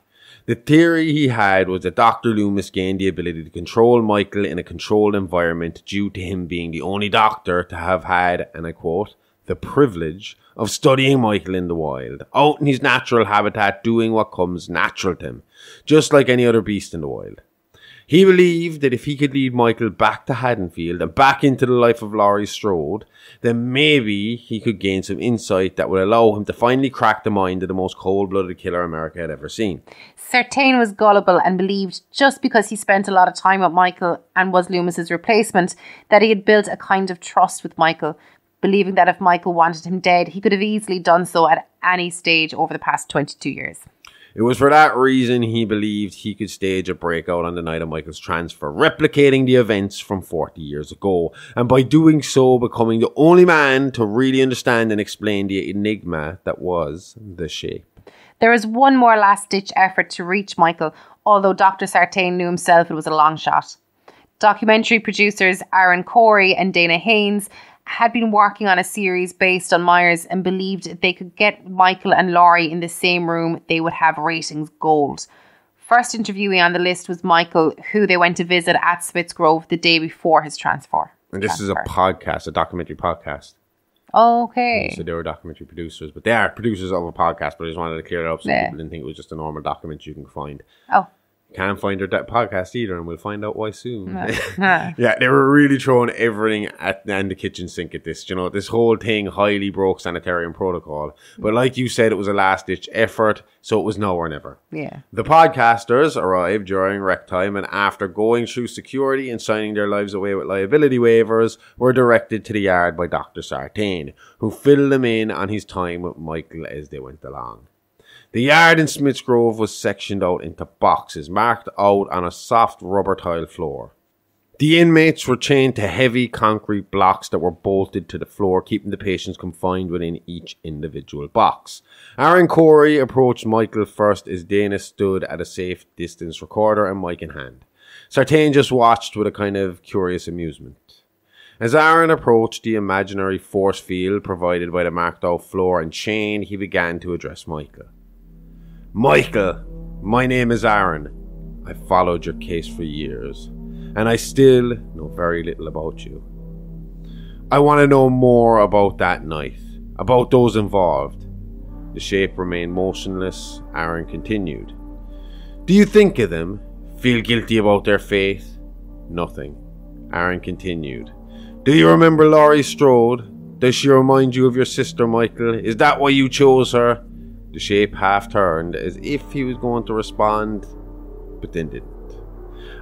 [SPEAKER 1] The theory he had was that Dr. Loomis gained the ability to control Micheal in a controlled environment due to him being the only doctor to have had, and I quote, the privilege of studying Micheal in the wild, out in his natural habitat doing what comes natural to him, just like any other beast in the wild. He believed that if he could lead Micheal back to Haddonfield and back into the life of Laurie Strode, then maybe he could gain some insight that would allow him to finally crack the mind of the most cold-blooded killer America had ever seen.
[SPEAKER 4] Sartain was gullible and believed just because he spent a lot of time with Micheal and was Loomis's replacement that he had built a kind of trust with Micheal, believing that if Micheal wanted him dead, he could have easily done so at any stage over the past 22 years.
[SPEAKER 1] It was for that reason he believed he could stage a breakout on the night of Michael's transfer, replicating the events from 40 years ago, and by doing so becoming the only man to really understand and explain the enigma that was the Shape.
[SPEAKER 4] There was one more last-ditch effort to reach Micheal, although Dr. Sartain knew himself it was a long shot. Documentary producers Aaron Corey and Dana Haynes had been working on a series based on Myers and believed if they could get Micheal and Laurie in the same room, they would have ratings gold. First interviewee on the list was Micheal, who they went to visit at Smithsgrove the day before his transfer.
[SPEAKER 1] And this is a podcast, a documentary podcast.
[SPEAKER 4] Okay.
[SPEAKER 1] So they were documentary producers, but they are producers of a podcast, but I just wanted to clear it up so people didn't think it was just a normal documentary you can find.
[SPEAKER 4] Oh.
[SPEAKER 1] Can't find their podcast either, and we'll find out why soon. Yeah, they were really throwing everything at the kitchen sink at this. You know, this whole thing highly broke sanitarian protocol. But like you said, it was a last-ditch effort, so it was now or never.
[SPEAKER 4] Yeah.
[SPEAKER 1] The podcasters arrived during rec time, and after going through security and signing their lives away with liability waivers, were directed to the yard by Dr. Sartain, who filled them in on his time with Micheal as they went along. The yard in Smithsgrove was sectioned out into boxes, marked out on a soft rubber tile floor. The inmates were chained to heavy concrete blocks that were bolted to the floor, keeping the patients confined within each individual box. Aaron Corey approached Micheal first as Dana stood at a safe distance, recorder and mic in hand. Sartain just watched with a kind of curious amusement. As Aaron approached the imaginary force field provided by the marked out floor and chain, he began to address Micheal. Micheal, my name is Aaron. I've followed your case for years, and I still know very little about you. I want to know more about that night, about those involved. The Shape remained motionless. Aaron continued. Do you think of them? Feel guilty about their faith? Nothing. Aaron continued. Do you remember Laurie Strode? Does she remind you of your sister, Micheal? Is that why you chose her? The Shape half turned as if he was going to respond, but then didn't.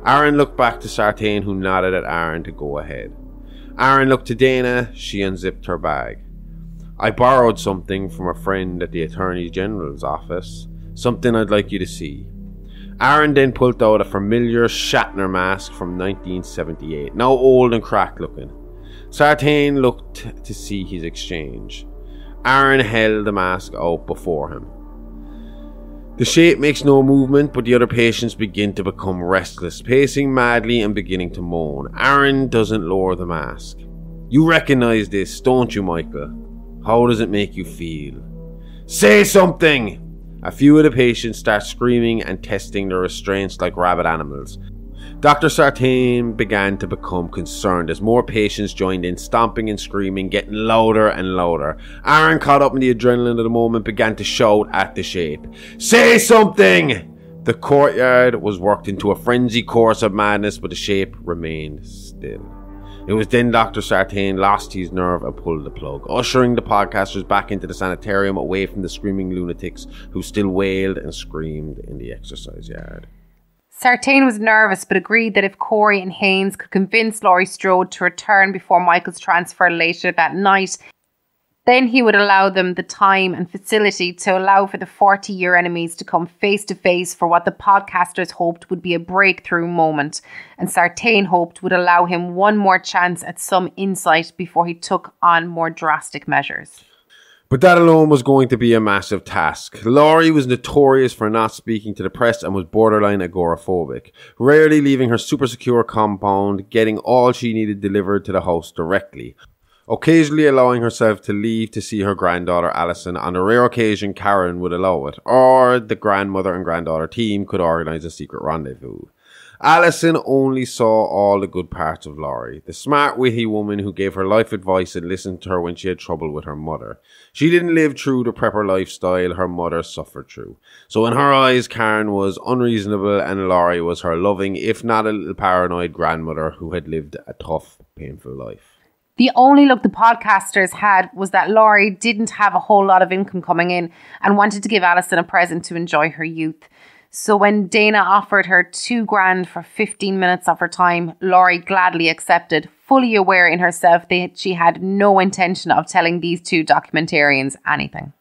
[SPEAKER 1] Aaron looked back to Sartain, who nodded at Aaron to go ahead. Aaron looked to Dana. She unzipped her bag. I borrowed something from a friend at the Attorney General's office. Something I'd like you to see. Aaron then pulled out a familiar Shatner mask from 1978, now old and cracked looking. Sartain looked to see his exchange. Aaron held the mask out before him. The Shape makes no movement, but the other patients begin to become restless, pacing madly and beginning to moan. Aaron doesn't lower the mask. You recognize this, don't you, Micheal? How does it make you feel? Say something! A few of the patients start screaming and testing their restraints like rabid animals. Dr. Sartain began to become concerned as more patients joined in, stomping and screaming, getting louder and louder. Aaron, caught up in the adrenaline of the moment, began to shout at the Shape. Say something! The courtyard was worked into a frenzied chorus of madness, but the Shape remained still. It was then Dr. Sartain lost his nerve and pulled the plug, ushering the podcasters back into the sanitarium away from the screaming lunatics who still wailed and screamed in the exercise yard.
[SPEAKER 4] Sartain was nervous but agreed that if Corey and Haynes could convince Laurie Strode to return before Michael's transfer later that night, Then he would allow them the time and facility to allow for the 40-year enemies to come face to face for what the podcasters hoped would be a breakthrough moment, and Sartain hoped would allow him one more chance at some insight before he took on more drastic measures.
[SPEAKER 1] But that alone was going to be a massive task. Laurie was notorious for not speaking to the press and was borderline agoraphobic, rarely leaving her super secure compound, getting all she needed delivered to the house directly. Occasionally allowing herself to leave to see her granddaughter Alison. On a rare occasion, Karen would allow it, or the grandmother and granddaughter team could organise a secret rendezvous. Alison only saw all the good parts of Laurie, the smart, witty woman who gave her life advice and listened to her when she had trouble with her mother. She didn't live through the prepper lifestyle her mother suffered through. So in her eyes, Karen was unreasonable and Laurie was her loving, if not a little paranoid grandmother who had lived a tough, painful life.
[SPEAKER 4] The only luck the podcasters had was that Laurie didn't have a whole lot of income coming in and wanted to give Alison a present to enjoy her youth. So when Dana offered her $2,000 for 15 minutes of her time, Laurie gladly accepted, fully aware in herself that she had no intention of telling these two documentarians anything.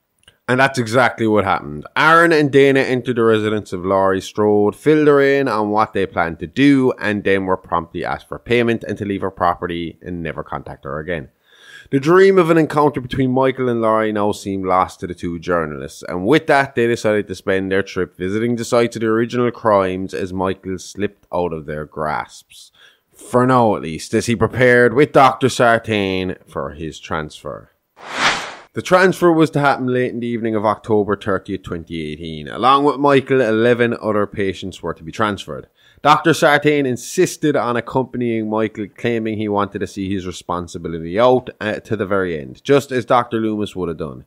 [SPEAKER 1] And that's exactly what happened. Aaron and Dana entered the residence of Laurie Strode, filled her in on what they planned to do, and then were promptly asked for payment and to leave her property and never contact her again. The dream of an encounter between Micheal and Laurie now seemed lost to the two journalists, and with that they decided to spend their trip visiting the sites of the original crimes as Micheal slipped out of their grasps. For now at least, as he prepared with Dr. Sartain for his transfer. The transfer was to happen late in the evening of October 30th, 2018. Along with Micheal, 11 other patients were to be transferred. Dr. Sartain insisted on accompanying Micheal, claiming he wanted to see his responsibility out to the very end, just as Dr. Loomis would have done.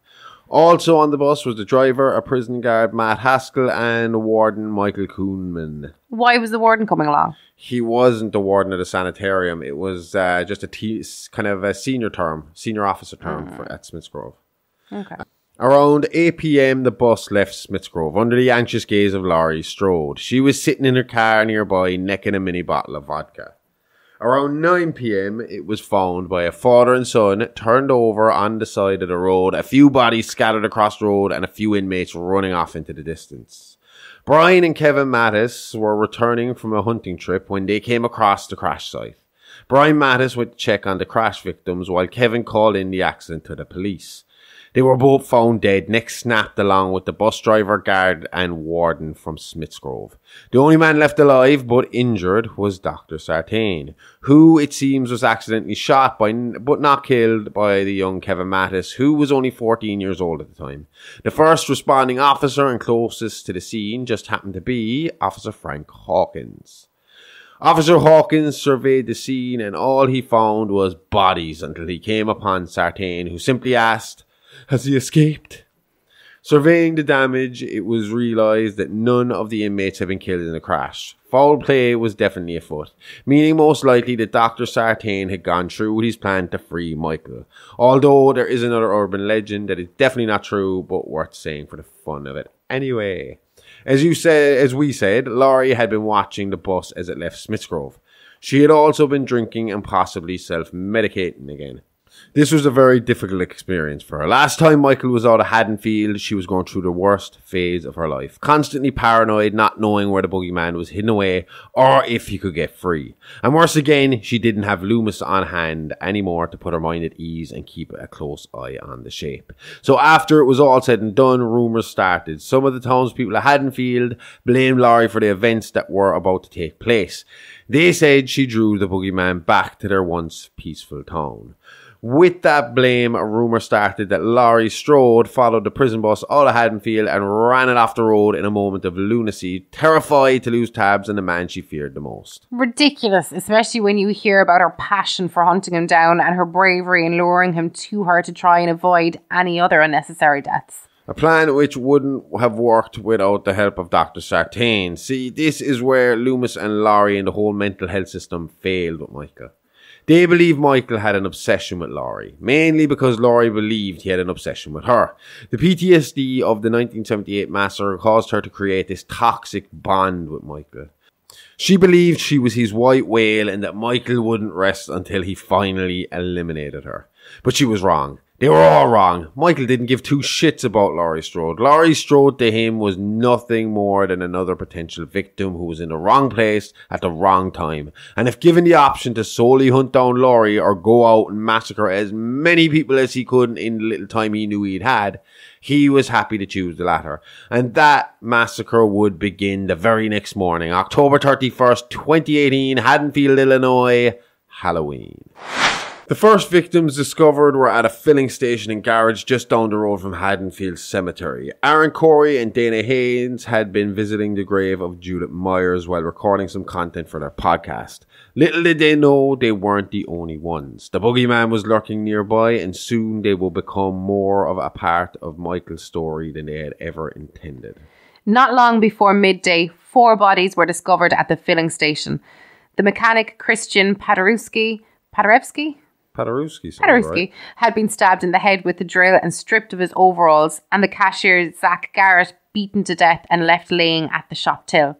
[SPEAKER 1] Also on the bus was the driver, a prison guard, Matt Haskell, and warden Michael Kuhnman.
[SPEAKER 4] Why was the warden coming along?
[SPEAKER 1] He wasn't the warden of the sanitarium. It was just kind of a senior officer term at Smith's Grove.
[SPEAKER 4] Okay.
[SPEAKER 1] Around 8 p.m, the bus left Smith's Grove under the anxious gaze of Laurie Strode. She was sitting in her car nearby, necking a mini bottle of vodka. Around 9 p.m, it was found by a father and son turned over on the side of the road, a few bodies scattered across the road, and a few inmates running off into the distance. Brian and Kevin Mattis were returning from a hunting trip when they came across the crash site. Brian Mattis went to check on the crash victims while Kevin called in the accident to the police. They were both found dead, necks snapped along with the bus driver, guard and warden from Smith's Grove. The only man left alive but injured was Dr. Sartain, who it seems was accidentally shot but not killed by the young Kevin Mattis, who was only 14 years old at the time. The first responding officer and closest to the scene just happened to be Officer Frank Hawkins. Officer Hawkins surveyed the scene and all he found was bodies until he came upon Sartain, who simply asked, "Has he escaped?" Surveying the damage, it was realised that none of the inmates had been killed in the crash. Foul play was definitely afoot, meaning most likely that Dr. Sartain had gone through with his plan to free Micheal. Although there is another urban legend that is definitely not true, but worth saying for the fun of it. Anyway, as we said, Laurie had been watching the bus as it left Smith's Grove. She had also been drinking and possibly self-medicating again. This was a very difficult experience for her. Last time Micheal was out of Haddonfield, she was going through the worst phase of her life. Constantly paranoid, not knowing where the boogeyman was hidden away or if he could get free. And worse again, she didn't have Loomis on hand anymore to put her mind at ease and keep a close eye on the Shape. So after it was all said and done, rumours started. Some of the townspeople of Haddonfield blamed Laurie for the events that were about to take place. They said she drew the boogeyman back to their once peaceful town. With that blame, a rumour started that Laurie Strode followed the prison bus out of Haddonfield and ran it off the road in a moment of lunacy, terrified to lose tabs on the man she feared the most.
[SPEAKER 4] Ridiculous, especially when you hear about her passion for hunting him down and her bravery in luring him to her to try and avoid any other unnecessary deaths.
[SPEAKER 1] A plan which wouldn't have worked without the help of Dr. Sartain. See, this is where Loomis and Laurie and the whole mental health system failed with Micheal. They believe Micheal had an obsession with Laurie, mainly because Laurie believed he had an obsession with her. The PTSD of the 1978 massacre caused her to create this toxic bond with Micheal. She believed she was his white whale and that Micheal wouldn't rest until he finally eliminated her. But she was wrong. They were all wrong. Micheal didn't give two shits about Laurie Strode. Laurie Strode to him was nothing more than another potential victim who was in the wrong place at the wrong time. And if given the option to solely hunt down Laurie or go out and massacre as many people as he could in the little time he knew he'd had, he was happy to choose the latter. And that massacre would begin the very next morning, October 31st, 2018, Haddonfield, Illinois, Halloween. The first victims discovered were at a filling station and garage just down the road from Haddonfield Cemetery. Aaron Corey and Dana Haynes had been visiting the grave of Judith Myers while recording some content for their podcast. Little did they know they weren't the only ones. The boogeyman was lurking nearby, and soon they will become more of a part of Michael's story than they had ever intended.
[SPEAKER 4] Not long before midday, 4 bodies were discovered at the filling station. The mechanic Christian Paderewski had been stabbed in the head with a drill and stripped of his overalls, and the cashier Zach Garrett beaten to death and left laying at the shop till.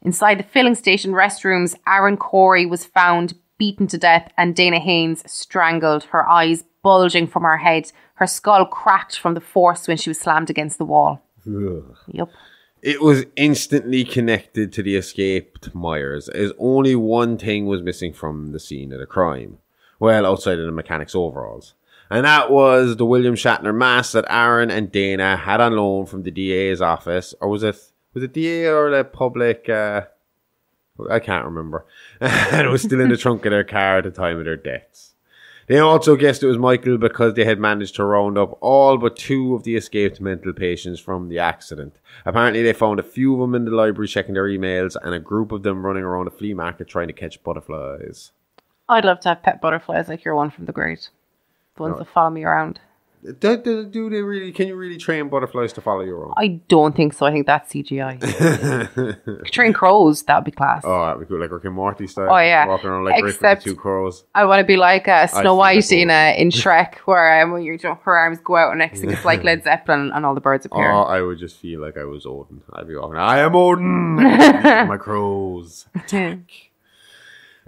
[SPEAKER 4] Inside the filling station restrooms, Aaron Corey was found beaten to death and Dana Haynes strangled, her eyes bulging from her head, her skull cracked from the force when she was slammed against the wall.
[SPEAKER 1] Ugh.
[SPEAKER 4] Yep.
[SPEAKER 1] It was instantly connected to the escaped Myers, as only one thing was missing from the scene of the crime. Well, outside of the mechanic's overalls. And that was the William Shatner mask that Aaron and Dana had on loan from the DA's office. Or was it DA or the public? I can't remember. And it was still in the trunk of their car at the time of their deaths. They also guessed it was Micheal because they had managed to round up all but 2 of the escaped mental patients from the accident. Apparently they found a few of them in the library checking their emails and a group of them running around a flea market trying to catch butterflies.
[SPEAKER 4] I'd love to have pet butterflies like your one from the grade. The ones that follow me around.
[SPEAKER 1] Do they really? Can you really train butterflies to follow you around?
[SPEAKER 4] I don't think so. I think that's CGI. Train crows, that would be class.
[SPEAKER 1] Oh, that'd be cool, like Rick and Morty style.
[SPEAKER 4] Oh yeah,
[SPEAKER 1] walking around like Rick with 2 crows.
[SPEAKER 4] I want to be like Snow White in Shrek, where when her arms go out and next thing it's like Led Zeppelin and all the birds appear.
[SPEAKER 1] Oh, I would just feel like I was Odin. I'd be walking. I am Odin. My crows. Attack.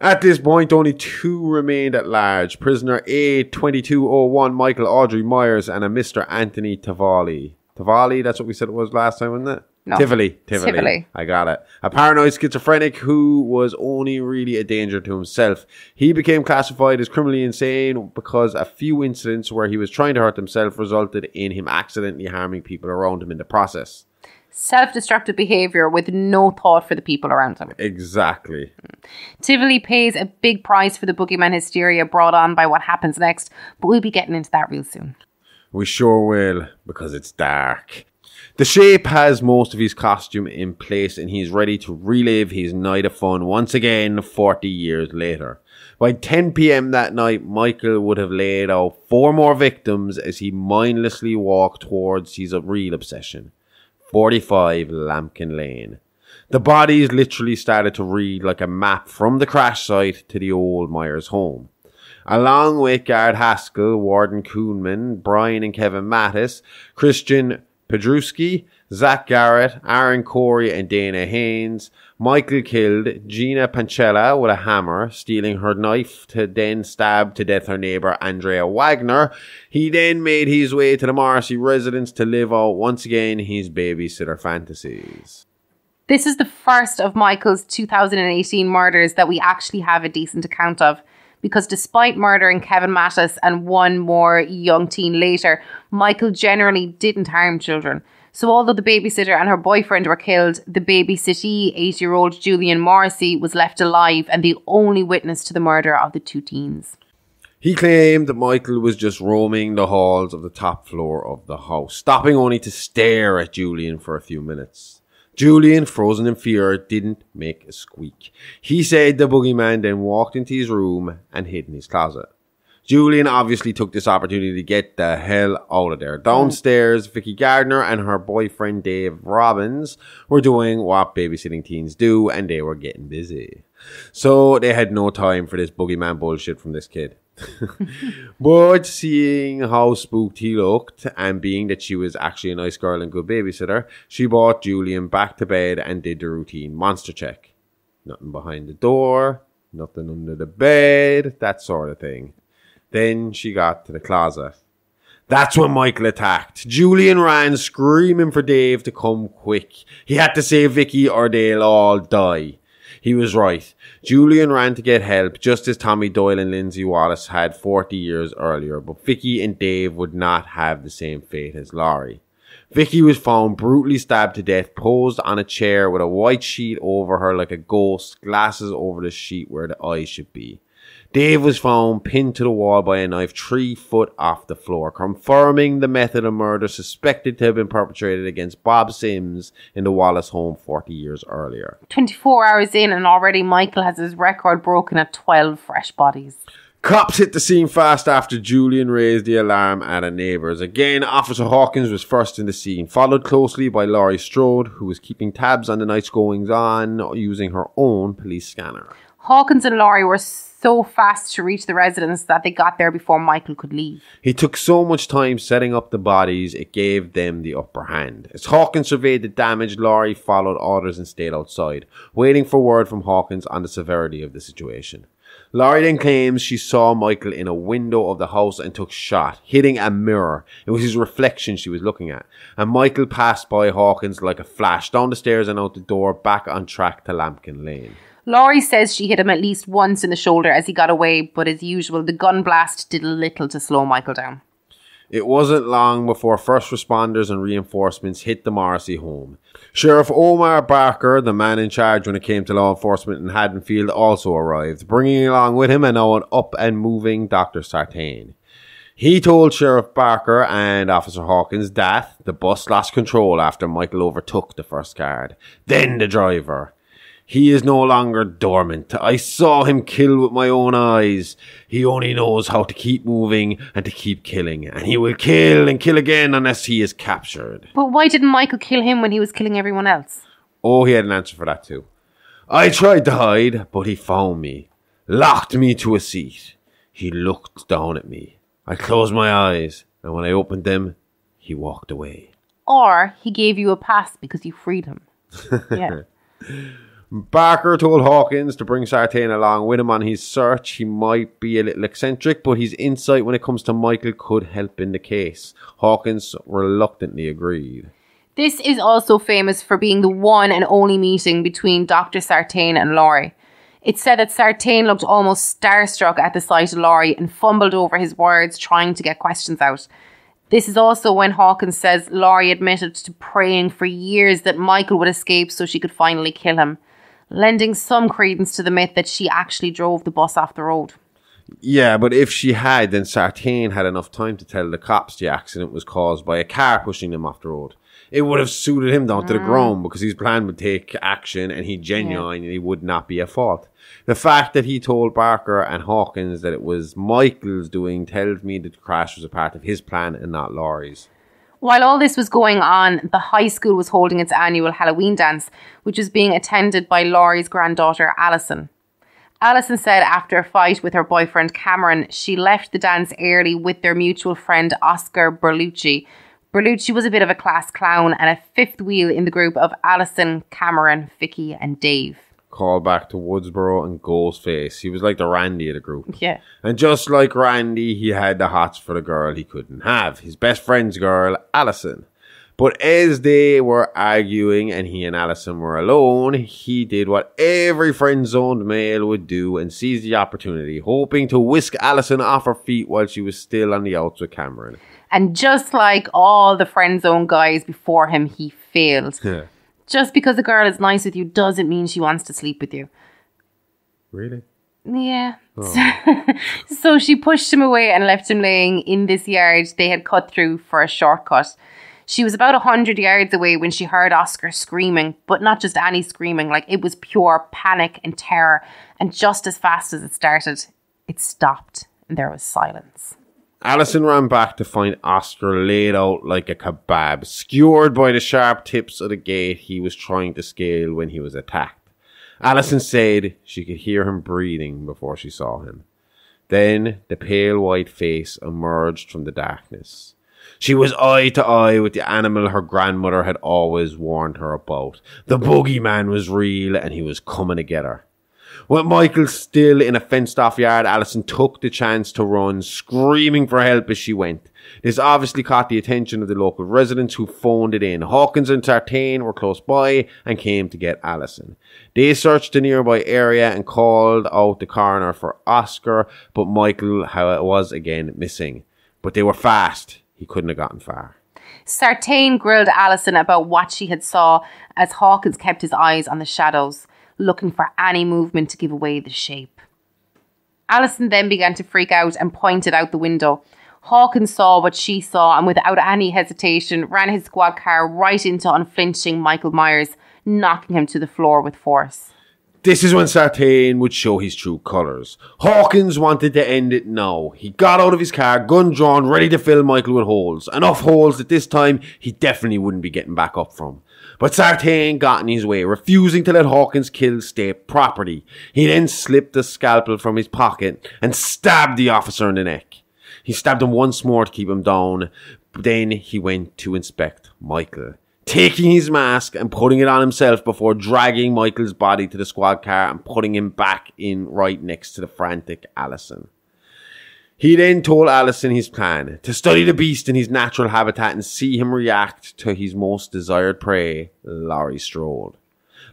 [SPEAKER 1] At this point, only 2 remained at large. Prisoner A2201, Michael Audrey Myers, and a Mr. Anthony Tavalli. Tavalli, that's what we said it was last time, wasn't it?
[SPEAKER 4] No.
[SPEAKER 1] Tivoli. I got it. A paranoid schizophrenic who was only really a danger to himself. He became classified as criminally insane because a few incidents where he was trying to hurt himself resulted in him accidentally harming people around him in the process.
[SPEAKER 4] Self-destructive behaviour with no thought for the people around him.
[SPEAKER 1] Exactly.
[SPEAKER 4] Tivoli pays a big price for the boogeyman hysteria brought on by what happens next, but we'll be getting into that real soon.
[SPEAKER 1] We sure will, because it's dark. The Shape has most of his costume in place and he's ready to relive his night of fun once again 40 years later. By 10 p.m. that night, Michael would have laid out 4 more victims as he mindlessly walked towards his real obsession. 45 Lambkin Lane. The bodies literally started to read like a map from the crash site to the old Myers home. Along with Garrett Haskell, Warden Kuhnman, Brian and Kevin Mattis, Christian Pedrusky, Zach Garrett, Aaron Corey and Dana Haynes, Michael killed Gina Pancella with a hammer, stealing her knife to then stab to death her neighbour Andrea Wagner. He then made his way to the Morrissey residence to live out once again his babysitter fantasies.
[SPEAKER 4] This is the first of Michael's 2018 murders that we actually have a decent account of, because despite murdering Kevin Mattis and 1 more young teen later, Michael generally didn't harm children. So although the babysitter and her boyfriend were killed, the babysittee, 8-year-old Julian Morrissey, was left alive and the only witness to the murder of the 2 teens.
[SPEAKER 1] He claimed that Michael was just roaming the halls of the top floor of the house, stopping only to stare at Julian for a few minutes. Julian, frozen in fear, didn't make a squeak. He said the boogeyman then walked into his room and hid in his closet. Julian obviously took this opportunity to get the hell out of there. Downstairs, Vicky Gardner and her boyfriend Dave Robbins were doing what babysitting teens do, and they were getting busy. So they had no time for this boogeyman bullshit from this kid. But seeing how spooked he looked, and being that she was actually a nice girl and good babysitter, she brought Julian back to bed and did the routine monster check. Nothing behind the door, nothing under the bed, that sort of thing. Then she got to the closet. That's when Michael attacked. Julian ran, screaming for Dave to come quick. He had to save Vicky or they'll all die. He was right. Julian ran to get help just as Tommy Doyle and Lindsay Wallace had 40 years earlier, but Vicky and Dave would not have the same fate as Laurie. Vicky was found brutally stabbed to death, posed on a chair with a white sheet over her like a ghost, glasses over the sheet where the eyes should be. Dave was found pinned to the wall by a knife 3 foot off the floor, confirming the method of murder suspected to have been perpetrated against Bob Sims in the Wallace home 40 years earlier.
[SPEAKER 4] 24 hours in and already Michael has his record broken at 12 fresh bodies.
[SPEAKER 1] Cops hit the scene fast after Julian raised the alarm at a neighbour's. Again, Officer Hawkins was first in the scene, followed closely by Laurie Strode, who was keeping tabs on the night's goings-on using her own police scanner.
[SPEAKER 4] Hawkins and Laurie were so fast to reach the residence that they got there before Michael could leave.
[SPEAKER 1] He took so much time setting up the bodies, it gave them the upper hand. As Hawkins surveyed the damage, Laurie followed orders and stayed outside, waiting for word from Hawkins on the severity of the situation. Laurie then claims she saw Michael in a window of the house and took shot, hitting a mirror. It was his reflection she was looking at. And Michael passed by Hawkins like a flash, down the stairs and out the door, back on track to Lambkin Lane.
[SPEAKER 4] Laurie says she hit him at least once in the shoulder as he got away, but as usual, the gun blast did little to slow Michael down.
[SPEAKER 1] It wasn't long before first responders and reinforcements hit the Morrissey home. Sheriff Omar Barker, the man in charge when it came to law enforcement in Haddonfield, also arrived, bringing along with him an up and moving Dr. Sartain. He told Sheriff Barker and Officer Hawkins that the bus lost control after Michael overtook the first guard, then the driver. He is no longer dormant. I saw him kill with my own eyes. He only knows how to keep moving and to keep killing. And he will kill and kill again unless he is captured.
[SPEAKER 4] But why didn't Michael kill him when he was killing everyone else?
[SPEAKER 1] Oh, he had an answer for that too. I tried to hide, but he found me. Locked me to a seat. He looked down at me. I closed my eyes, and when I opened them, he walked away.
[SPEAKER 4] Or he gave you a pass because you freed him. Yeah.
[SPEAKER 1] Barker told Hawkins to bring Sartain along with him on his search. He might be a little eccentric, but his insight when it comes to Michael could help in the case. Hawkins reluctantly agreed.
[SPEAKER 4] This is also famous for being the one and only meeting between Dr. Sartain and Laurie. It's said that Sartain looked almost starstruck at the sight of Laurie and fumbled over his words trying to get questions out. This is also when Hawkins says Laurie admitted to praying for years that Michael would escape so she could finally kill him, lending some credence to the myth that she actually drove the bus off the road.
[SPEAKER 1] Yeah, but if she had, then Sartain had enough time to tell the cops the accident was caused by a car pushing them off the road. It would have suited him down to the ground because his plan would take action and he genuinely would not be at fault. The fact that he told Barker and Hawkins that it was Michael's doing tells me that the crash was a part of his plan and not Laurie's.
[SPEAKER 4] While all this was going on, the high school was holding its annual Halloween dance, which was being attended by Laurie's granddaughter, Alison. Alison said after a fight with her boyfriend, Cameron, she left the dance early with their mutual friend, Oscar Berlucci. Berlucci was a bit of a class clown and a fifth wheel in the group of Alison, Cameron, Vicky and Dave.
[SPEAKER 1] Call back to Woodsboro and Ghostface. He was like the Randy of the group.
[SPEAKER 4] Yeah.
[SPEAKER 1] And just like Randy, he had the hots for the girl he couldn't have. His best friend's girl, Alison. But as they were arguing and he and Alison were alone, he did what every friend-zoned male would do and seized the opportunity, hoping to whisk Alison off her feet while she was still on the outs with Cameron. And
[SPEAKER 4] just like all the friend-zone guys before him, he failed. Just because a girl is nice with you doesn't mean she wants to sleep with you.
[SPEAKER 1] Really?
[SPEAKER 4] Yeah. Oh. So she pushed him away and left him laying in this yard they had cut through for a shortcut. She was about 100 yards away when she heard Oscar screaming, but not just any screaming, like it was pure panic and terror. And just as fast as it started, it stopped and there was silence.
[SPEAKER 1] Alison ran back to find Oscar laid out like a kebab, skewered by the sharp tips of the gate he was trying to scale when he was attacked. Alison said she could hear him breathing before she saw him. Then the pale white face emerged from the darkness. She was eye to eye with the animal her grandmother had always warned her about. The boogeyman was real and he was coming to get her. With Michael still in a fenced-off yard, Alison took the chance to run, screaming for help as she went. This obviously caught the attention of the local residents who phoned it in. Hawkins and Sartain were close by and came to get Alison. They searched the nearby area and called out the coroner for Oscar, but Michael was again missing. But they were fast. He couldn't have gotten far.
[SPEAKER 4] Sartain grilled Alison about what she had saw as Hawkins kept his eyes on the shadows, looking for any movement to give away the shape. Alison then began to freak out and pointed out the window. Hawkins saw what she saw and without any hesitation ran his squad car right into unflinching Michael Myers, knocking him to the floor with force.
[SPEAKER 1] This is when Sartain would show his true colours. Hawkins wanted to end it now. He got out of his car, gun drawn, ready to fill Michael with holes. Enough holes that this time he definitely wouldn't be getting back up from. But Sartain got in his way, refusing to let Hawkins kill state property. He then slipped the scalpel from his pocket and stabbed the officer in the neck. He stabbed him once more to keep him down. Then he went to inspect Michael, taking his mask and putting it on himself before dragging Michael's body to the squad car and putting him back in right next to the frantic Alison. He then told Alison his plan, to study the beast in his natural habitat and see him react to his most desired prey, Laurie Strode.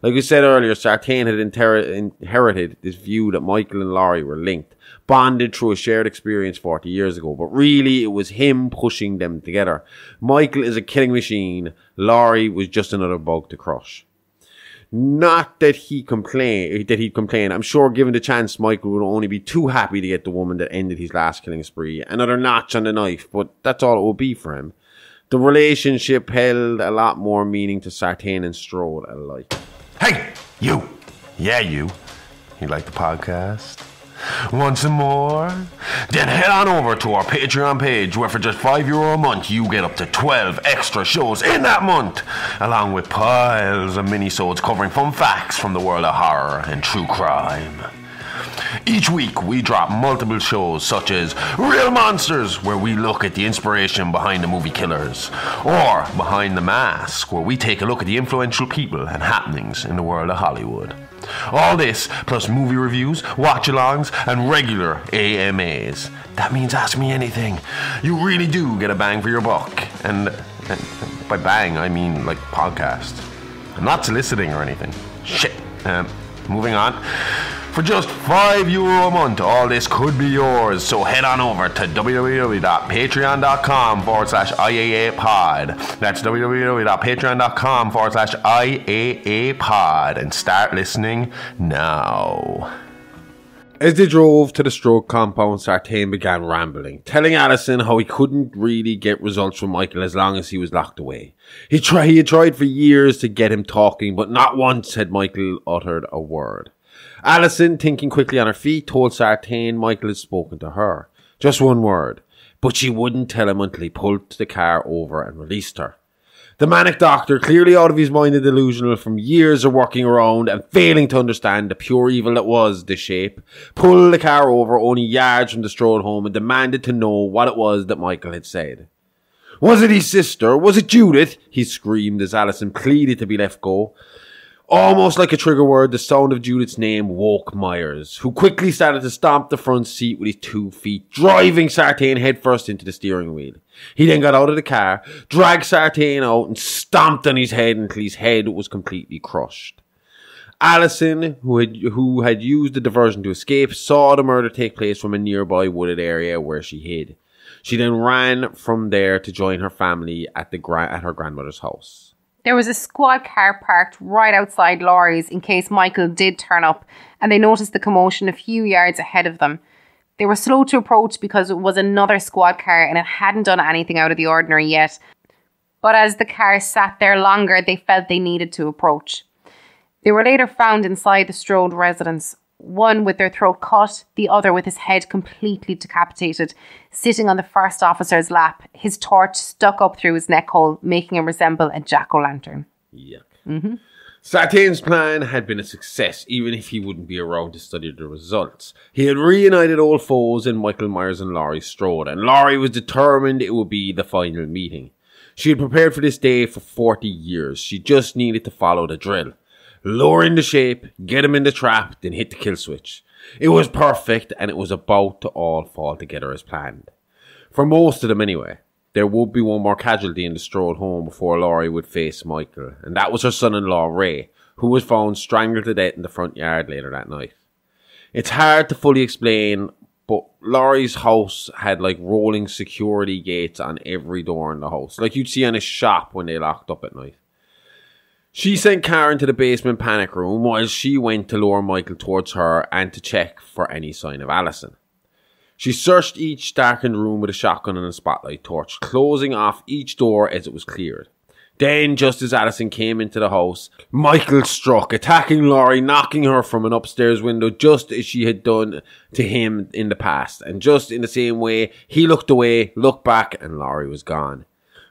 [SPEAKER 1] Like we said earlier, Sartain had inherited this view that Michael and Laurie were linked, bonded through a shared experience 40 years ago, but really it was him pushing them together. Michael is a killing machine, Laurie was just another bug to crush. Not that he'd complain. I'm sure given the chance, Michael would only be too happy to get the woman that ended his last killing spree. Another notch on the knife, but that's all it would be for him. The relationship held a lot more meaning to Sartain and Strode alike.
[SPEAKER 5] Hey, you! Yeah, you. You like the podcast? Want some more? Then head on over to our Patreon page where for just €5 a month you get up to 12 extra shows in that month, along with piles of mini-sodes covering fun facts from the world of horror and true crime. Each week we drop multiple shows such as Real Monsters, where we look at the inspiration behind the movie Killers, or Behind the Mask, where we take a look at the influential people and happenings in the world of Hollywood. All this, plus movie reviews, watch-alongs, and regular AMAs. That means ask me anything. You really do get a bang for your buck. And by bang, I mean like podcast. I'm not soliciting or anything. Shit. Moving on. For just €5 a month, all this could be yours. So head on over to www.patreon.com/IAApod. That's www.patreon.com/IAApod. And start listening now.
[SPEAKER 1] As they drove to the Strode compound, Sartain began rambling, telling Alison how he couldn't really get results from Michael as long as he was locked away. He had tried for years to get him talking, but not once had Michael uttered a word. Alison, thinking quickly on her feet, told Sartain Michael had spoken to her. Just one word. But she wouldn't tell him until he pulled the car over and released her. The manic doctor, clearly out of his mind and delusional from years of working around and failing to understand the pure evil that was the Shape, pulled the car over only yards from the Strode home and demanded to know what it was that Michael had said. Was it his sister? Was it Judith? He screamed as Alison pleaded to be left go. Almost like a trigger word, the sound of Judith's name woke Myers, who quickly started to stomp the front seat with his 2 feet, driving Sartain headfirst into the steering wheel. He then got out of the car, dragged Sartain out and stomped on his head until his head was completely crushed. Alison, who had used the diversion to escape, saw the murder take place from a nearby wooded area where she hid. She then ran from there to join her family at her grandmother's house.
[SPEAKER 4] There was a squad car parked right outside Laurie's in case Michael did turn up, and they noticed the commotion a few yards ahead of them. They were slow to approach because it was another squad car and it hadn't done anything out of the ordinary yet. But as the car sat there longer, they felt they needed to approach. They were later found inside the Strode residence, one with their throat cut, the other with his head completely decapitated, sitting on the first officer's lap, his torch stuck up through his neck hole, making him resemble a jack-o'-lantern.
[SPEAKER 1] Yuck. Mm-hmm. Sartain's plan had been a success, even if he wouldn't be around to study the results. He had reunited old foes in Michael Myers and Laurie Strode, and Laurie was determined it would be the final meeting. She had prepared for this day for 40 years. She just needed to follow the drill. lure into shape, get him in the trap, then hit the kill switch. It was perfect, and it was about to all fall together as planned. For most of them anyway. There would be one more casualty in the Strode home before Laurie would face Micheal, and that was her son-in-law Ray, who was found strangled to death in the front yard later that night. It's hard to fully explain, but Laurie's house had like rolling security gates on every door in the house, like you'd see on a shop when they locked up at night. She sent Karen to the basement panic room while she went to lure Micheal towards her and to check for any sign of Alison. She searched each darkened room with a shotgun and a spotlight torch, closing off each door as it was cleared. Then, just as Alison came into the house, Micheal struck, attacking Laurie, knocking her from an upstairs window just as she had done to him in the past. And just in the same way, he looked away, looked back, and Laurie was gone.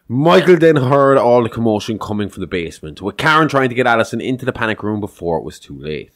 [SPEAKER 1] Micheal then heard all the commotion coming from the basement, with Karen trying to get Alison into the panic room before it was too late.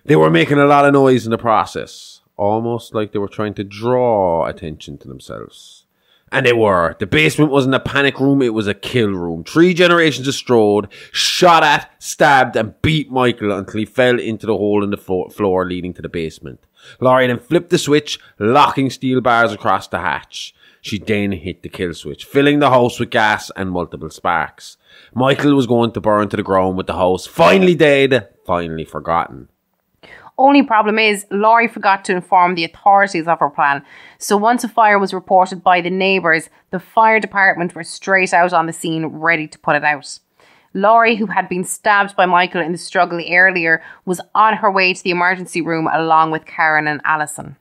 [SPEAKER 1] They were making a lot of noise in the process, almost like they were trying to draw attention to themselves. And they were. The basement wasn't a panic room, it was a kill room. 3 generations of Strode shot at, stabbed, and beat Micheal until he fell into the hole in the floor leading to the basement. Laurie then flipped the switch, locking steel bars across the hatch. She then hit the kill switch, filling the house with gas and multiple sparks. Micheal was going to burn to the ground with the house finally dead, finally forgotten.
[SPEAKER 4] Only problem is, Laurie forgot to inform the authorities of her plan. So once a fire was reported by the neighbours, the fire department were straight out on the scene, ready to put it out. Laurie, who had been stabbed by Micheal in the struggle earlier, was on her way to the emergency room along with Karen and Alison.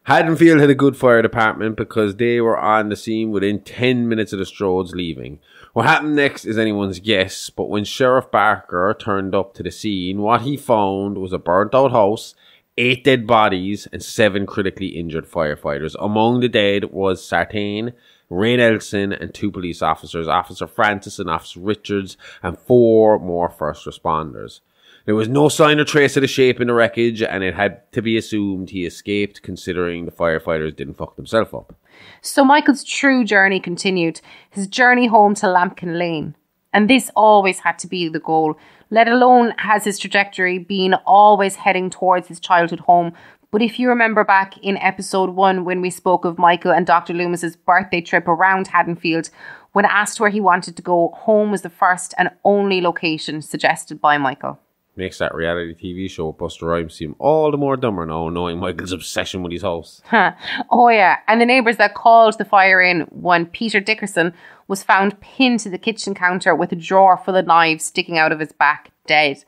[SPEAKER 1] Haddonfield had a good fire department because they were on the scene within 10 minutes of the Strodes leaving. What happened next is anyone's guess, but when Sheriff Barker turned up to the scene, what he found was a burnt out house, 8 dead bodies, and 7 critically injured firefighters. Among the dead was Sartain, Ray Nelson, and 2 police officers, Officer Francis and Officer Richards, and 4 more first responders. There was no sign or trace of the Shape in the wreckage, and it had to be assumed he escaped, considering the firefighters didn't fuck themselves up.
[SPEAKER 4] So Michael's true journey continued, his journey home to Lambkin Lane. And this always had to be the goal, let alone has his trajectory been always heading towards his childhood home. But if you remember back in episode 1 when we spoke of Micheal and Dr. Loomis's birthday trip around Haddonfield, when asked where he wanted to go, home was the first and only location suggested by Micheal.
[SPEAKER 1] Makes that reality TV show with Buster Rhymes seem all the more dumber now, knowing Michael's obsession with his house.
[SPEAKER 4] Oh yeah, and the neighbours that called the fire in, one Peter Dickerson, was found pinned to the kitchen counter with a drawer full of knives sticking out of his back, dead.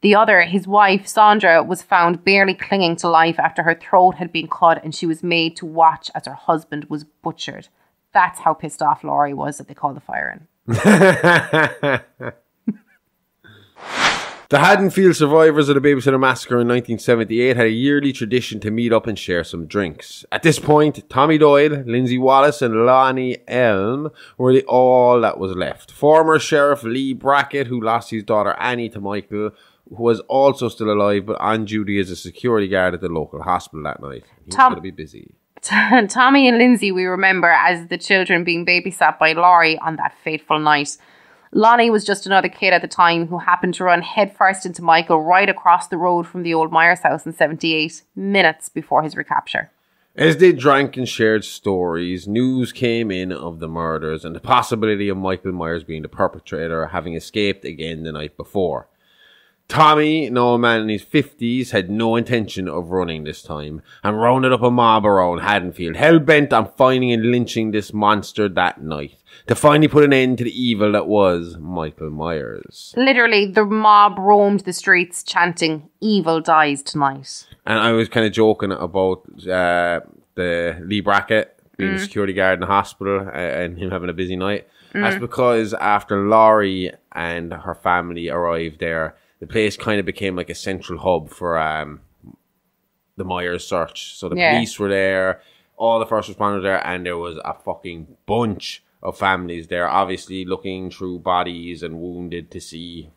[SPEAKER 4] The other, his wife, Sandra, was found barely clinging to life after her throat had been cut and she was made to watch as her husband was butchered. That's how pissed off Laurie was that they called the fire in.
[SPEAKER 1] The Haddonfield survivors of the Babysitter Massacre in 1978 had a yearly tradition to meet up and share some drinks. At this point, Tommy Doyle, Lindsay Wallace and Lonnie Elm were all that was left. Former Sheriff Lee Brackett, who lost his daughter Annie to Micheal, who was also still alive but on duty as a security guard at the local hospital that night. He was going to be busy.
[SPEAKER 4] Tommy and Lindsay we remember as the children being babysat by Laurie on that fateful night. Lonnie was just another kid at the time who happened to run headfirst into Micheal right across the road from the old Myers house in 78, minutes before his recapture.
[SPEAKER 1] As they drank and shared stories, news came in of the murders and the possibility of Michael Myers being the perpetrator, having escaped again the night before. Tommy, now a man in his 50s, had no intention of running this time and rounded up a mob around Haddonfield, hell-bent on finding and lynching this monster that night, to finally put an end to the evil that was Michael Myers.
[SPEAKER 4] Literally, the mob roamed the streets chanting, "Evil dies tonight."
[SPEAKER 1] And I was kind of joking about the Lee Brackett being a security guard in the hospital and him having a busy night. That's because after Laurie and her family arrived there, the place kind of became like a central hub for the Myers search. So the police were there, all the first responders there, and there was a fucking bunch of families there, obviously looking through bodies and wounded to see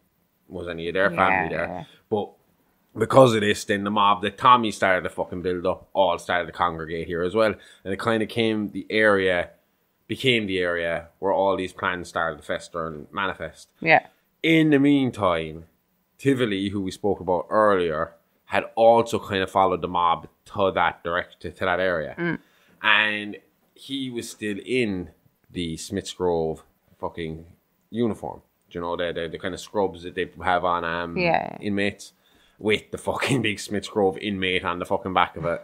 [SPEAKER 1] was any of their family there. But because of this, then the mob that Tommy started to fucking build up all started to congregate here as well. And it kind of became the area where all these plans started to fester and manifest.
[SPEAKER 4] Yeah.
[SPEAKER 1] In the meantime, Tivoli, who we spoke about earlier, had also kind of followed the mob to that area. And he was still in the Smith's Grove fucking uniform. Do you know, the kind of scrubs that they have on inmates, with the fucking big Smith's Grove inmate on the fucking back of it.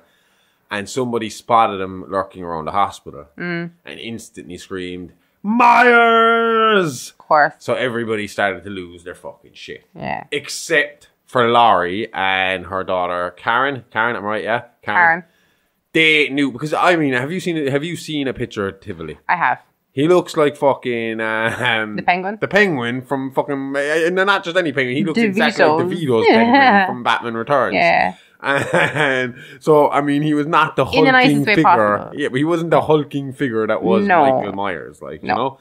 [SPEAKER 1] And somebody spotted him lurking around the hospital and instantly screamed, "Myers!"
[SPEAKER 4] Of course.
[SPEAKER 1] So everybody started to lose their fucking shit.
[SPEAKER 4] Yeah.
[SPEAKER 1] Except for Laurie and her daughter Karen. Karen, I'm right, yeah? Karen. They knew, because I mean, have you seen a picture of Tivoli?
[SPEAKER 4] I have.
[SPEAKER 1] He looks like fucking
[SPEAKER 4] the penguin.
[SPEAKER 1] The penguin from fucking, and not just any penguin. He looks
[SPEAKER 4] DeVito's.
[SPEAKER 1] exactly like DeVito's penguin from Batman Returns.
[SPEAKER 4] Yeah.
[SPEAKER 1] And so, I mean, he was not the hulking
[SPEAKER 4] in the nicest way
[SPEAKER 1] figure.
[SPEAKER 4] possible.
[SPEAKER 1] Yeah, but he wasn't the hulking figure that was Michael Myers, like, you know.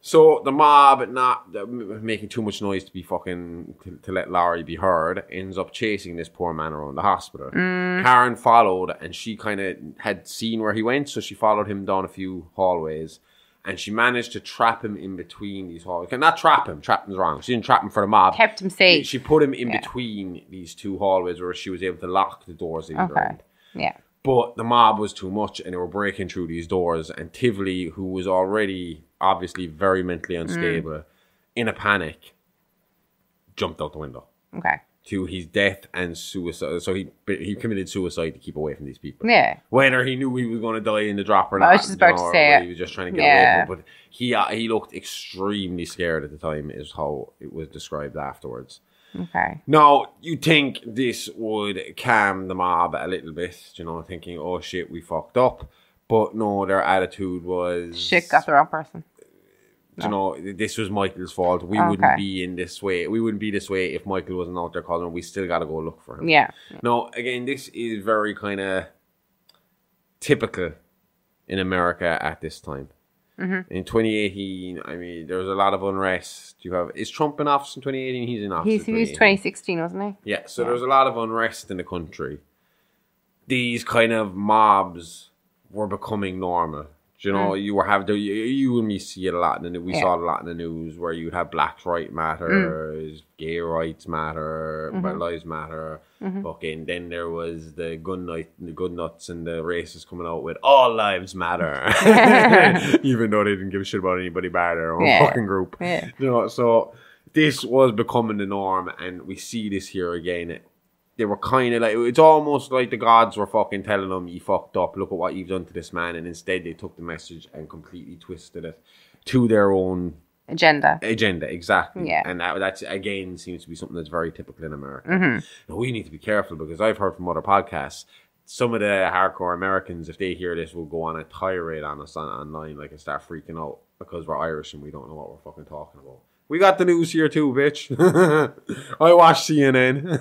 [SPEAKER 1] So the mob, not making too much noise to be fucking to let Laurie be heard, ends up chasing this poor man around the hospital. Karen followed, and she kind of had seen where he went, so she followed him down a few hallways, and she managed to trap him in between these hallways. Not trap him. Trapped him's wrong. She didn't trap him for the mob.
[SPEAKER 4] Kept him safe.
[SPEAKER 1] She put him in between these two hallways where she was able to lock the doors either end.
[SPEAKER 4] Yeah.
[SPEAKER 1] But the mob was too much, and they were breaking through these doors, and Tivoli, who was already obviously very mentally unstable, in a panic, jumped out the window.
[SPEAKER 4] Okay.
[SPEAKER 1] To his death and suicide. So he committed suicide to keep away from these people.
[SPEAKER 4] Yeah.
[SPEAKER 1] Whether he knew he was going to die in the drop or not.
[SPEAKER 4] I was just about to say
[SPEAKER 1] he was just trying to get away from it. But he looked extremely scared at the time, is how it was described afterwards.
[SPEAKER 4] Okay.
[SPEAKER 1] Now, you think this would calm the mob a little bit, you know, thinking, oh shit, we fucked up. But no, their attitude was...
[SPEAKER 4] Shit, got the wrong person.
[SPEAKER 1] You know, this was Michael's fault. We wouldn't be in this way. We wouldn't be this way if Michael wasn't out there calling him. We still got to go look for him.
[SPEAKER 4] Yeah.
[SPEAKER 1] Now, again, this is very kind of typical in America at this time. In 2018, I mean, there was a lot of unrest. Is Trump in office in 2018? He's in office.
[SPEAKER 4] He was 2016, wasn't he?
[SPEAKER 1] Yeah, so there was a lot of unrest in the country. These kind of mobs were becoming normal. You know, you and me see it a lot, and we saw it a lot in the news where you have Black Rights Matter, gay rights matter, lives matter. Fucking then there was the gun nuts and the racists coming out with all lives matter, even though they didn't give a shit about anybody bad or their own fucking group. Yeah. You know, so this was becoming the norm, and we see this here again. They were kind of like, it's almost like the gods were fucking telling them, you fucked up, look at what you've done to this man. And instead they took the message and completely twisted it to their own agenda, exactly. Yeah. And that's again, seems to be something that's very typical in America. Now, we need to be careful, because I've heard from other podcasts, some of the hardcore Americans, if they hear this, will go on a tirade on us online, like, and start freaking out because we're Irish and we don't know what we're fucking talking about. We got the news here too, bitch. I watch CNN.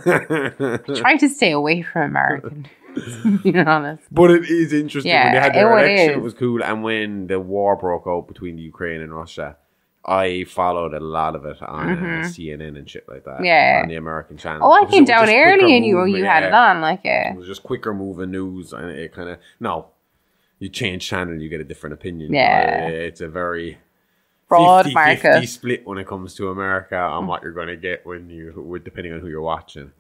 [SPEAKER 4] I try to stay away from American news, to be honest.
[SPEAKER 1] But it is interesting.
[SPEAKER 4] Yeah,
[SPEAKER 1] when they had their election, it was cool. And when the war broke out between the Ukraine and Russia, I followed a lot of it on CNN and shit like that. Yeah. On the American channel.
[SPEAKER 4] Oh, I came down early and you had it on. It
[SPEAKER 1] was just quicker moving news. And it kind of... No. You change channel, you get a different opinion.
[SPEAKER 4] Yeah.
[SPEAKER 1] It's a very...
[SPEAKER 4] broad
[SPEAKER 1] 50-50 split when it comes to America on what you're going to get depending on who you're watching.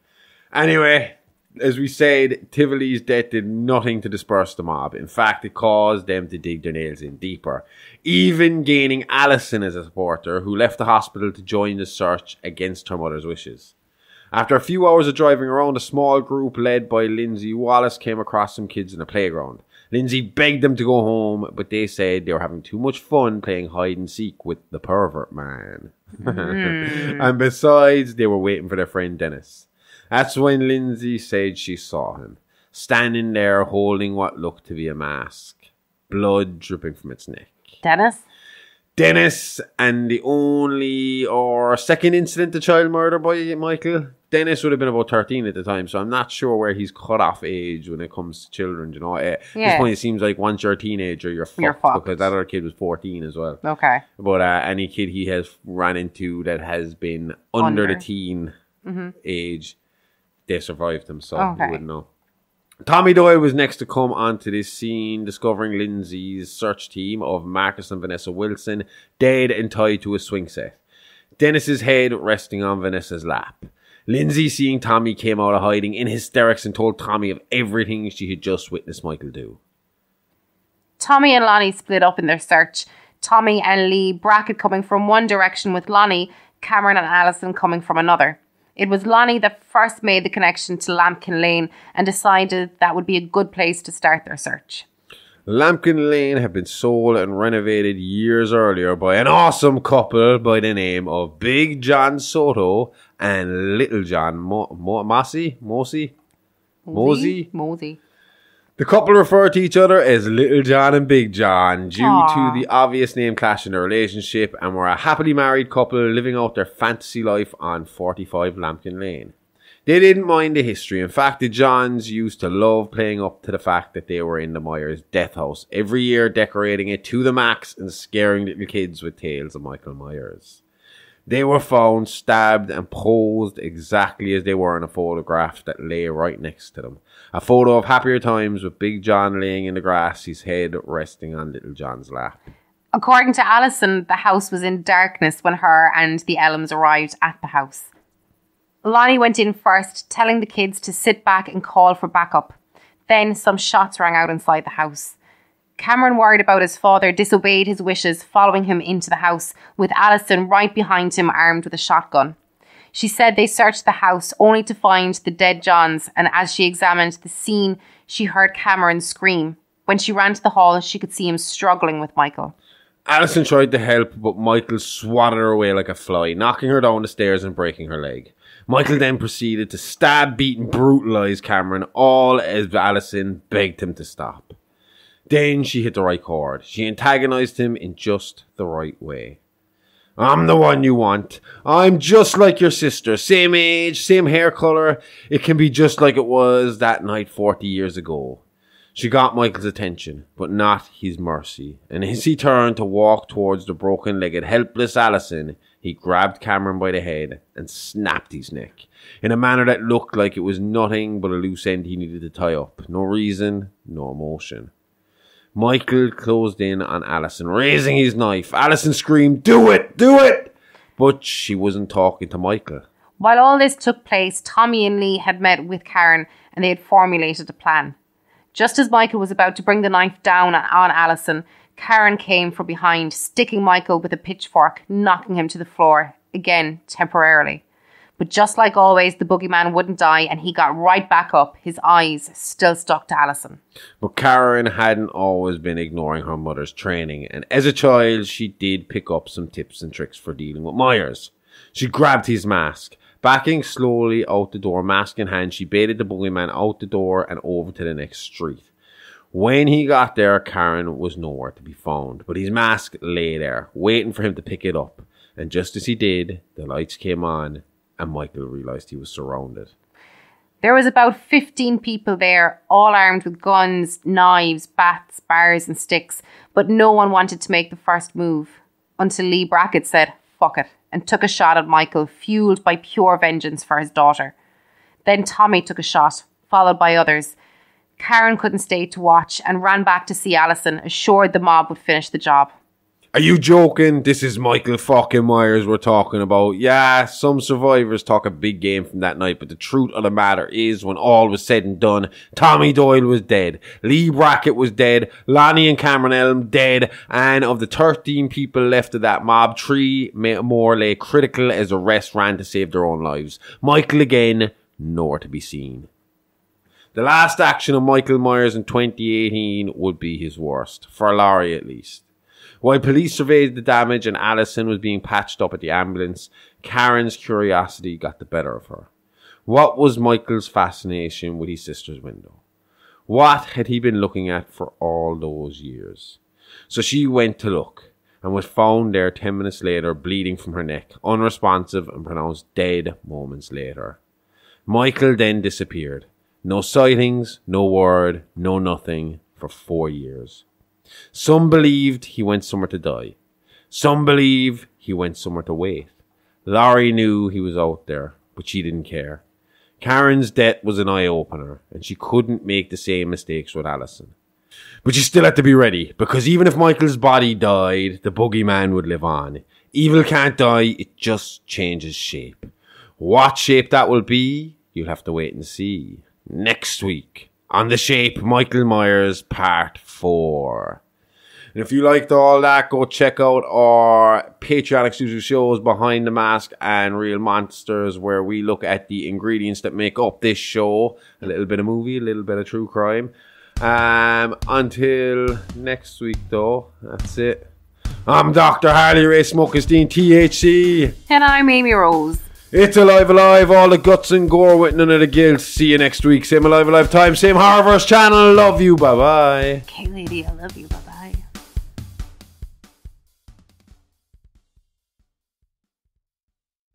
[SPEAKER 1] Anyway, as we said, Tivoli's death did nothing to disperse the mob. In fact, it caused them to dig their nails in deeper, even gaining Alison as a supporter, who left the hospital to join the search against her mother's wishes. After a few hours of driving around, a small group led by Lindsay Wallace came across some kids in a playground. Lindsay begged them to go home, but they said they were having too much fun playing hide and seek with the pervert man. And besides, they were waiting for their friend Dennis. That's when Lindsay said she saw him, standing there holding what looked to be a mask, blood dripping from its neck. Dennis, and the only or second incident of child murder by Michael. Dennis would have been about 13 at the time, so I'm not sure where he's cut off age when it comes to children, you know. At this point, it seems like once you're a teenager, you're fucked, because that other kid was 14 as well.
[SPEAKER 4] Okay.
[SPEAKER 1] But any kid he has ran into that has been under the teen age, they survived him, so you wouldn't know. Tommy Doyle was next to come onto this scene, discovering Lindsay's search team of Marcus and Vanessa Wilson dead and tied to a swing set. Dennis's head resting on Vanessa's lap. Lindsay, seeing Tommy, came out of hiding in hysterics and told Tommy of everything she had just witnessed Micheal do.
[SPEAKER 4] Tommy and Lonnie split up in their search. Tommy and Lee Brackett coming from one direction with Lonnie, Cameron and Alison coming from another. It was Lonnie that first made the connection to Lambkin Lane and decided that would be a good place to start their search.
[SPEAKER 1] Lambkin Lane had been sold and renovated years earlier by an awesome couple by the name of Big John Soto and Little John Mosey. The couple referred to each other as Little John and Big John due to the obvious name clash in their relationship, and were a happily married couple living out their fantasy life on 45 Lambkin Lane. They didn't mind the history. In fact, the Johns used to love playing up to the fact that they were in the Myers' death house every year, decorating it to the max and scaring little kids with tales of Michael Myers. They were found stabbed and posed exactly as they were in a photograph that lay right next to them. A photo of happier times with Big John laying in the grass, his head resting on Little John's lap.
[SPEAKER 4] According to Alison, the house was in darkness when her and the Ellams arrived at the house. Lonnie went in first, telling the kids to sit back and call for backup. Then some shots rang out inside the house. Cameron, worried about his father, disobeyed his wishes, following him into the house, with Alison right behind him armed with a shotgun. She said they searched the house only to find the dead Johns, and as she examined the scene, she heard Cameron scream. When she ran to the hall, she could see him struggling with Micheal.
[SPEAKER 1] Alison tried to help, but Micheal swatted her away like a fly, knocking her down the stairs and breaking her leg. Micheal then proceeded to stab, beat and brutalise Cameron, all as Alison begged him to stop. Then she hit the right chord. She antagonised him in just the right way. I'm the one you want. I'm just like your sister. Same age, same hair colour. It can be just like it was that night 40 years ago. She got Michael's attention, but not his mercy. And as he turned to walk towards the broken-legged, helpless Alison, he grabbed Cameron by the head and snapped his neck in a manner that looked like it was nothing but a loose end he needed to tie up. No reason, no emotion. Micheal closed in on Alison, raising his knife. Alison screamed, "Do it! Do it!" But she wasn't talking to Micheal.
[SPEAKER 4] While all this took place, Tommy and Lee had met with Karen and they had formulated a plan. Just as Micheal was about to bring the knife down on Alison, Karen came from behind, sticking Micheal with a pitchfork, knocking him to the floor, again, temporarily. But just like always, the boogeyman wouldn't die and he got right back up, his eyes still stuck to Alison.
[SPEAKER 1] But Karen hadn't always been ignoring her mother's training, and as a child, she did pick up some tips and tricks for dealing with Myers. She grabbed his mask. Backing slowly out the door, mask in hand, she baited the boogeyman out the door and over to the next street. When he got there, Karen was nowhere to be found, but his mask lay there, waiting for him to pick it up. And just as he did, the lights came on, and Micheal realised he was surrounded.
[SPEAKER 4] There was about 15 people there, all armed with guns, knives, bats, bars and sticks, but no one wanted to make the first move, until Lee Brackett said, "Fuck it," and took a shot at Micheal, fueled by pure vengeance for his daughter. Then Tommy took a shot, followed by others. Karen couldn't stay to watch and ran back to see Alison, assured the mob would finish the job.
[SPEAKER 1] Are you joking? This is Michael fucking Myers we're talking about. Yeah, some survivors talk a big game from that night, but the truth of the matter is, when all was said and done, Tommy Doyle was dead, Lee Brackett was dead, Lonnie and Cameron Elm dead, and of the 13 people left of that mob, 3 more lay critical as the rest ran to save their own lives. Michael again, nowhere to be seen. The last action of Michael Myers in 2018 would be his worst, for Laurie at least. While police surveyed the damage and Alison was being patched up at the ambulance, Karen's curiosity got the better of her. What was Michael's fascination with his sister's window? What had he been looking at for all those years? So she went to look, and was found there 10 minutes later, bleeding from her neck, unresponsive and pronounced dead moments later. Michael then disappeared. No sightings, no word, no nothing, for 4 years. Some believed he went somewhere to die. Some believe he went somewhere to wait. Laurie knew he was out there, but she didn't care. Karen's death was an eye-opener, and she couldn't make the same mistakes with Alison. But she still had to be ready, because even if Michael's body died, the boogeyman would live on. Evil can't die, it just changes shape. What shape that will be, you'll have to wait and see next week on The Shape Michael Myers Part 4. And if you liked all that, go check out our Patreon exclusive shows, Behind the Mask and Real Monsters, where we look at the ingredients that make up this show. A little bit of movie, a little bit of true crime. Until next week, though, that's it. I'm Dr. Harley Ray Smokestein, THC.
[SPEAKER 4] And I'm Amy Rose.
[SPEAKER 1] It's Alive Alive, all the guts and gore with none of the guilt. See you next week. Same Alive Alive time, same Horrorverse channel. Love you, bye-bye.
[SPEAKER 4] Okay, lady, I love you, bye-bye.